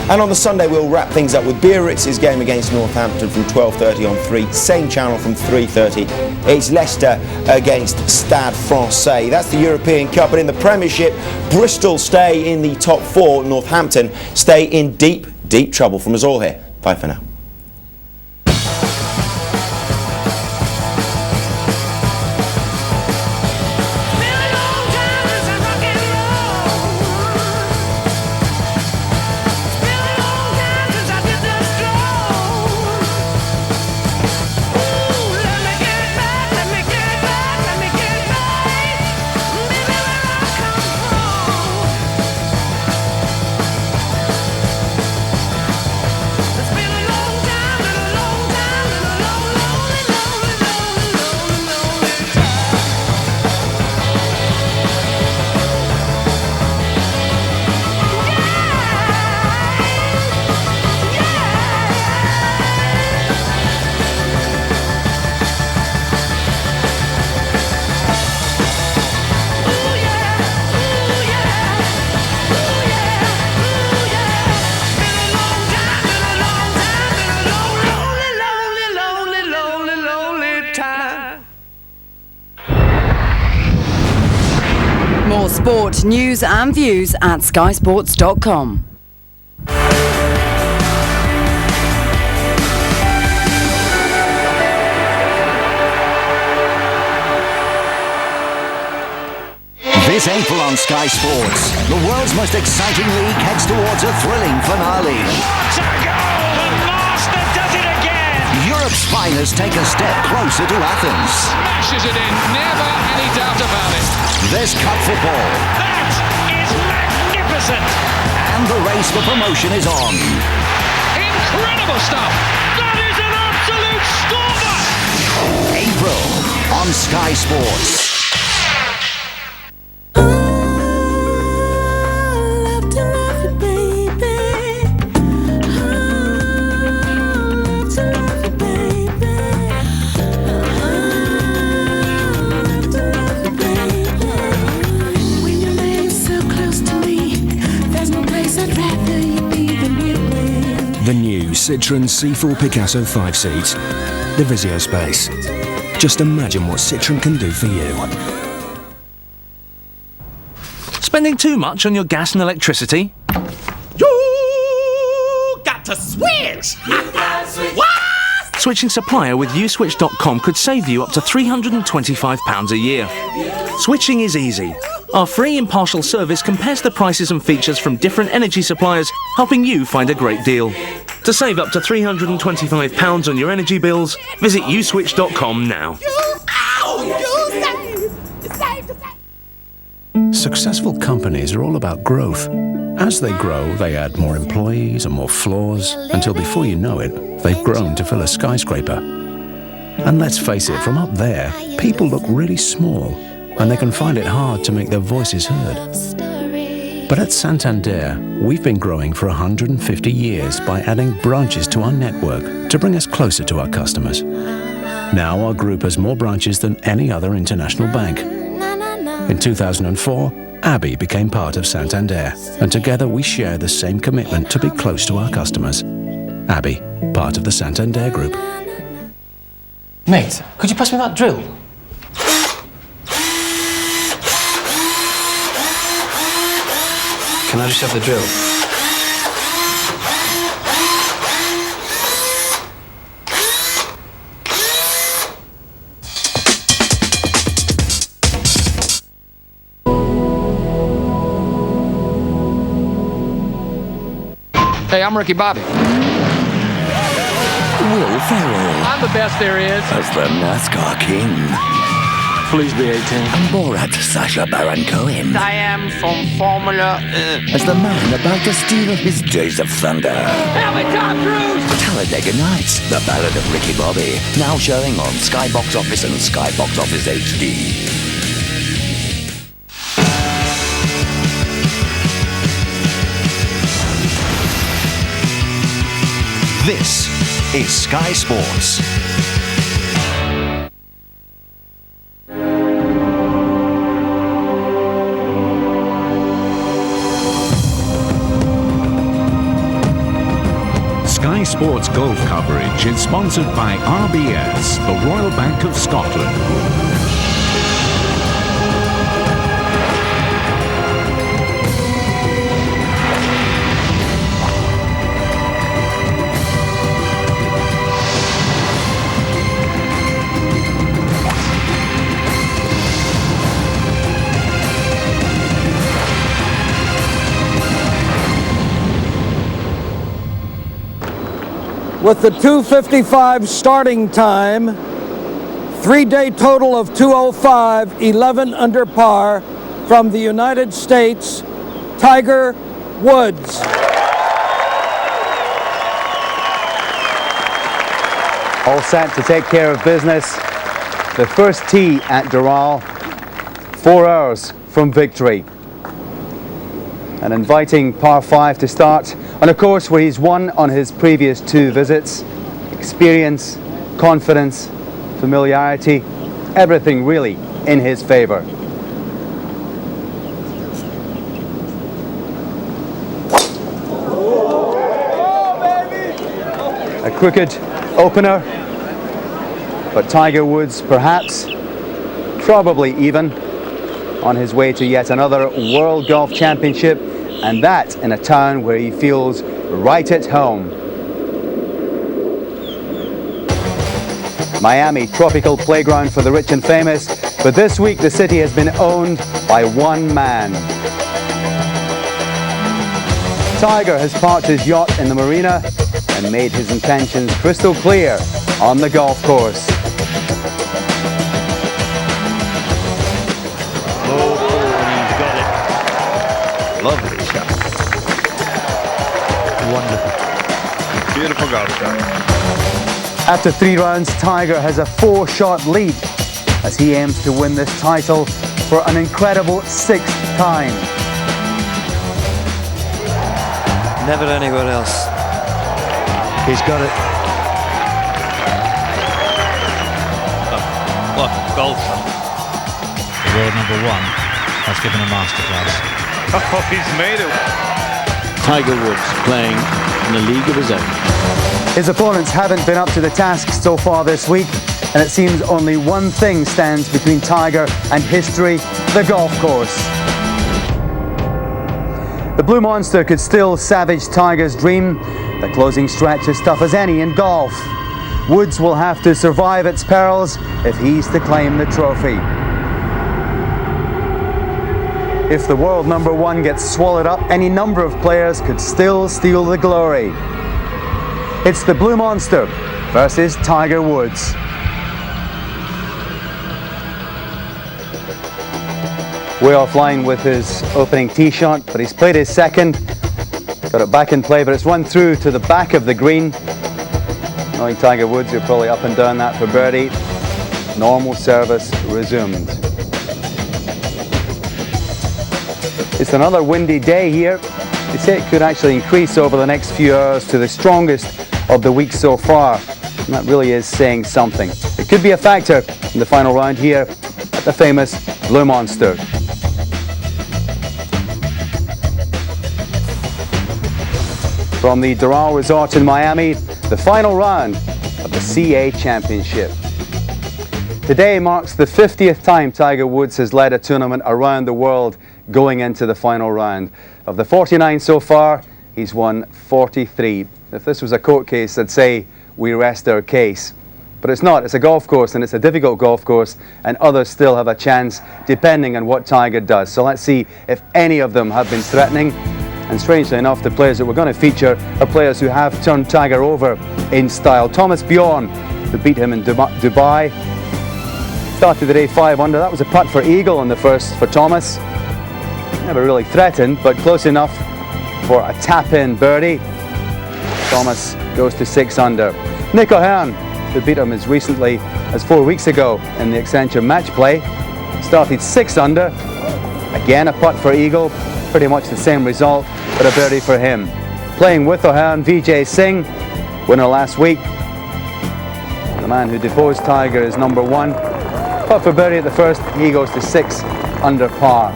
And on the Sunday, we'll wrap things up with Biarritz's game against Northampton from 12:30 on 3. Same channel from 3:30. It's Leicester against Stade Francais. That's the European Cup. And in the Premiership, Bristol stay in the top 4. Northampton stay in deep, deep trouble. From us all here, bye for now. Sport, news and views at skysports.com. This April on Sky Sports, the world's most exciting league heads towards a thrilling finale. What a goal! The master does it again! Europe's finest take a step closer to Athens. Smashes it in, never any doubt about it. There's cup football. That is magnificent! And the race for promotion is on. Incredible stuff! That is an absolute stormer! April on Sky Sports. The new Citroën C4 Picasso 5 seats. The Visio Space. Just imagine what Citroën can do for you. Spending too much on your gas and electricity? You got to switch! What? Switching supplier with uswitch.com could save you up to £325 a year. Switching is easy. Our free impartial service compares the prices and features from different energy suppliers, helping you find a great deal. To save up to £325 on your energy bills, visit uswitch.com now. Successful companies are all about growth. As they grow, they add more employees and more floors, until before you know it, they've grown to fill a skyscraper. And let's face it, from up there, people look really small, and they can find it hard to make their voices heard. But at Santander, we've been growing for 150 years by adding branches to our network to bring us closer to our customers. Now our group has more branches than any other international bank. In 2004, Abbey became part of Santander, and together we share the same commitment to be close to our customers. Abbey, part of the Santander Group. Mate, could you pass me that drill? Can I just have the drill? Hey, I'm Ricky Bobby. Will Ferrell. I'm the best there is. As the NASCAR king. Please be 18. And Borat Sacha Baron Cohen. I am from Formula As the man about to steal his days of thunder. Help me, Tom Cruise! Talladega Nights, the ballad of Ricky Bobby. Now showing on Sky Box Office and Sky Box Office HD. This is Sky Sports. Sky Sports golf coverage is sponsored by RBS, the Royal Bank of Scotland. With the 2:55 starting time, 3-day total of 205, 11 under par, from the United States, Tiger Woods. All set to take care of business. The first tee at Doral, 4 hours from victory. An inviting par 5 to start on a course where he's won on his previous 2 visits. Experience, confidence, familiarity, everything really in his favour. A crooked opener, but Tiger Woods perhaps, probably even, on his way to yet another World Golf Championship, and that in a town where he feels right at home. Miami, tropical playground for the rich and famous, but this week the city has been owned by one man. Tiger has parked his yacht in the marina and made his intentions crystal clear on the golf course. He's got it. Lovely shot. Wonderful. Beautiful golf shot. After 3 rounds, Tiger has a 4-shot lead as he aims to win this title for an incredible 6th time. Never anywhere else. He's got it. Oh, what a golfer. The world number 1 has given a masterclass. Oh, he's made it. Tiger Woods playing in a league of his own. His opponents haven't been up to the task so far this week, and it seems only one thing stands between Tiger and history: the golf course. The Blue Monster could still savage Tiger's dream. The closing stretch is tough as any in golf. Woods will have to survive its perils if he's to claim the trophy. If the world number 1 gets swallowed up, any number of players could still steal the glory. It's the Blue Monster versus Tiger Woods. Way offline with his opening tee shot, but he's played his second. Got it back in play, but it's run through to the back of the green. Knowing Tiger Woods, you're probably up and down that for birdie. Normal service resumed. It's another windy day here. They say it could actually increase over the next few hours to the strongest of the week so far. And that really is saying something. It could be a factor in the final round here at the famous Blue Monster. From the Doral Resort in Miami, the final round of the CA Championship. Today marks the 50th time Tiger Woods has led a tournament around the world going into the final round. Of the 49 so far, he's won 43. If this was a court case, I'd say we rest our case. But it's not. It's a golf course, and it's a difficult golf course, and others still have a chance depending on what Tiger does. So let's see if any of them have been threatening. And strangely enough, the players that we're going to feature are players who have turned Tiger over in style. Thomas Bjorn, who beat him in Dubai, started the day 5 under. That was a putt for eagle on the first for Thomas. Never really threatened, but close enough for a tap-in birdie. Thomas goes to 6 under. Nick O'Hearn, who beat him as recently as 4 weeks ago in the Accenture match play, started 6 under. Again a putt for eagle, pretty much the same result, but a birdie for him. Playing with O'Hearn, Vijay Singh, winner last week. The man who deposed Tiger is number 1. Putt for birdie at the first, he goes to 6 under par.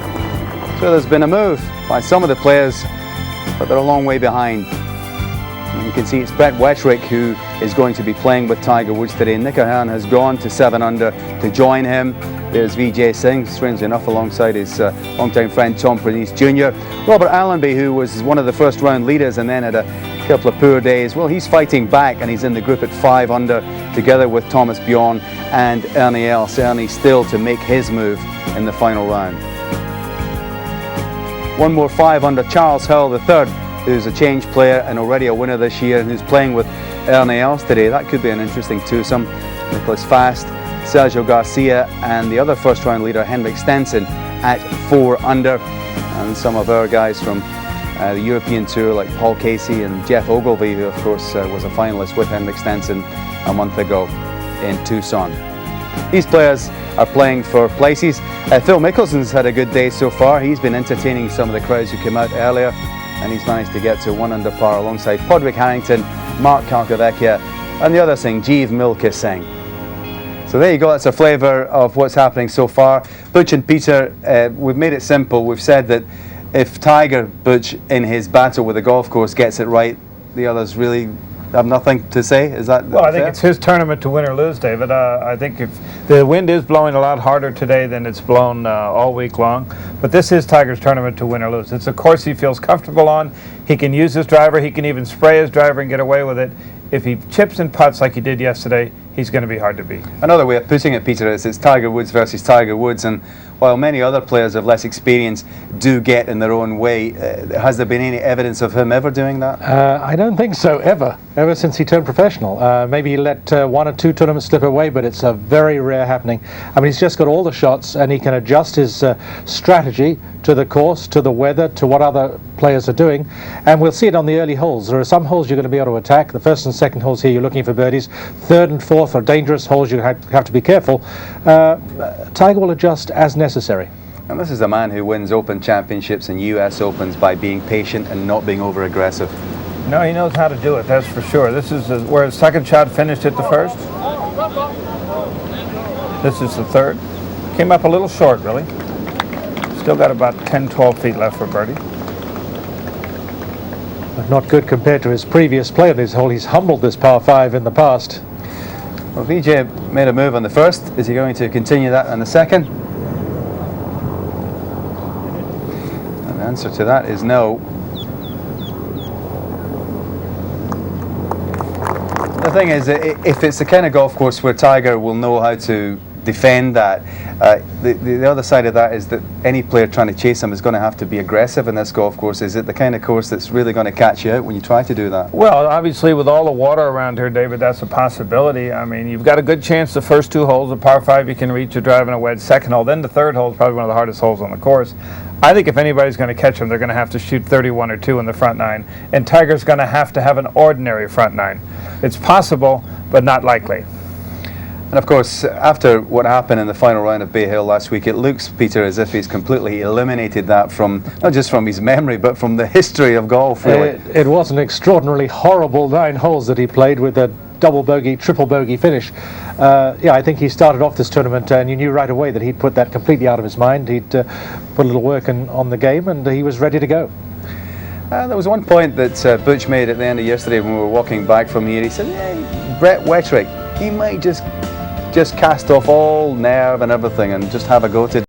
So there's been a move by some of the players, but they're a long way behind. And you can see it's Brett Wettrick who is going to be playing with Tiger Woods today. Nick O'Hearn has gone to 7 under to join him. There's Vijay Singh, strangely enough, alongside his longtime friend Tom Pernice Jr. Robert Allenby, who was one of the first round leaders and then had a couple of poor days. Well, he's fighting back and he's in the group at 5 under together with Thomas Bjorn and Ernie Els. Ernie still to make his move in the final round. One more 5 under, Charles Howell III, who's a change player and already a winner this year, and who's playing with Ernie Els today. That could be an interesting twosome. Nicholas Fast, Sergio Garcia, and the other first round leader Henrik Stenson at 4 under. And some of our guys from the European Tour like Paul Casey and Jeff Ogilvy, who of course was a finalist with Henrik Stenson a month ago in Tucson. These players are playing for places. Phil Mickelson's had a good day so far. He's been entertaining some of the crowds who came out earlier, and he's managed to get to 1 under par alongside Podrick Harrington, Mark Calcavecchia, and the other Singh, Jeev Milkha Singh. So there you go, that's a flavour of what's happening so far. Butch and Peter, we've made it simple. We've said that if Tiger Butch in his battle with the golf course gets it right, the others really have nothing to say. Is that well? I think fair? it's his tournament to win or lose, David. I think if the wind is blowing a lot harder today than it's blown all week long, but this is Tiger's tournament to win or lose. It's a course he feels comfortable on. He can use his driver. He can even spray his driver and get away with it. If he chips and putts like he did yesterday, he's going to be hard to beat. Another way of putting it, Peter, is it's Tiger Woods versus Tiger Woods, and while many other players of less experience do get in their own way, has there been any evidence of him ever doing that? I don't think so, ever since he turned professional. Maybe he let 1 or 2 tournaments slip away, but it's a very rare happening. I mean, he's just got all the shots, and he can adjust his strategy to the course, to the weather, to what other players are doing, and we'll see it on the early holes. There are some holes you're going to be able to attack. The first and second holes here, you're looking for birdies. Third and fourth are dangerous holes. You have to be careful. Tiger will adjust as necessary. And this is a man who wins Open Championships and US Opens by being patient and not being over aggressive. No, he knows how to do it, that's for sure. This is where his second shot finished at the first. This is the third. Came up a little short, really. Still got about 10-12 feet left for birdie. But not good compared to his previous play on this hole. He's humbled this par 5 in the past. Well, VJ made a move on the first. Is he going to continue that on the second? And the answer to that is no. The thing is, if it's the kind of golf course where Tiger will know how to defend that, the other side of that is that any player trying to chase him is going to have to be aggressive in this golf course. Is it the kind of course that's really going to catch you out when you try to do that? Well, obviously with all the water around here, David, that's a possibility. I mean, you've got a good chance the first 2 holes, the par 5 you can reach, you're driving a wedge. Second hole, then the third hole is probably one of the hardest holes on the course. I think if anybody's going to catch him, they're going to have to shoot 31 or 2 in the front 9, and Tiger's going to have an ordinary front 9. It's possible, but not likely. And of course, after what happened in the final round of Bay Hill last week, it looks, Peter, as if he's completely eliminated that from, not just from his memory, but from the history of golf, really. It was an extraordinarily horrible 9 holes that he played with a double bogey, triple bogey finish. Yeah, I think he started off this tournament and you knew right away that he'd put that completely out of his mind. He'd put a little work on the game and he was ready to go. There was one point that Butch made at the end of yesterday when we were walking back from here. He said, hey, Brett Wettrick, he might just cast off all nerve and everything and just have a go to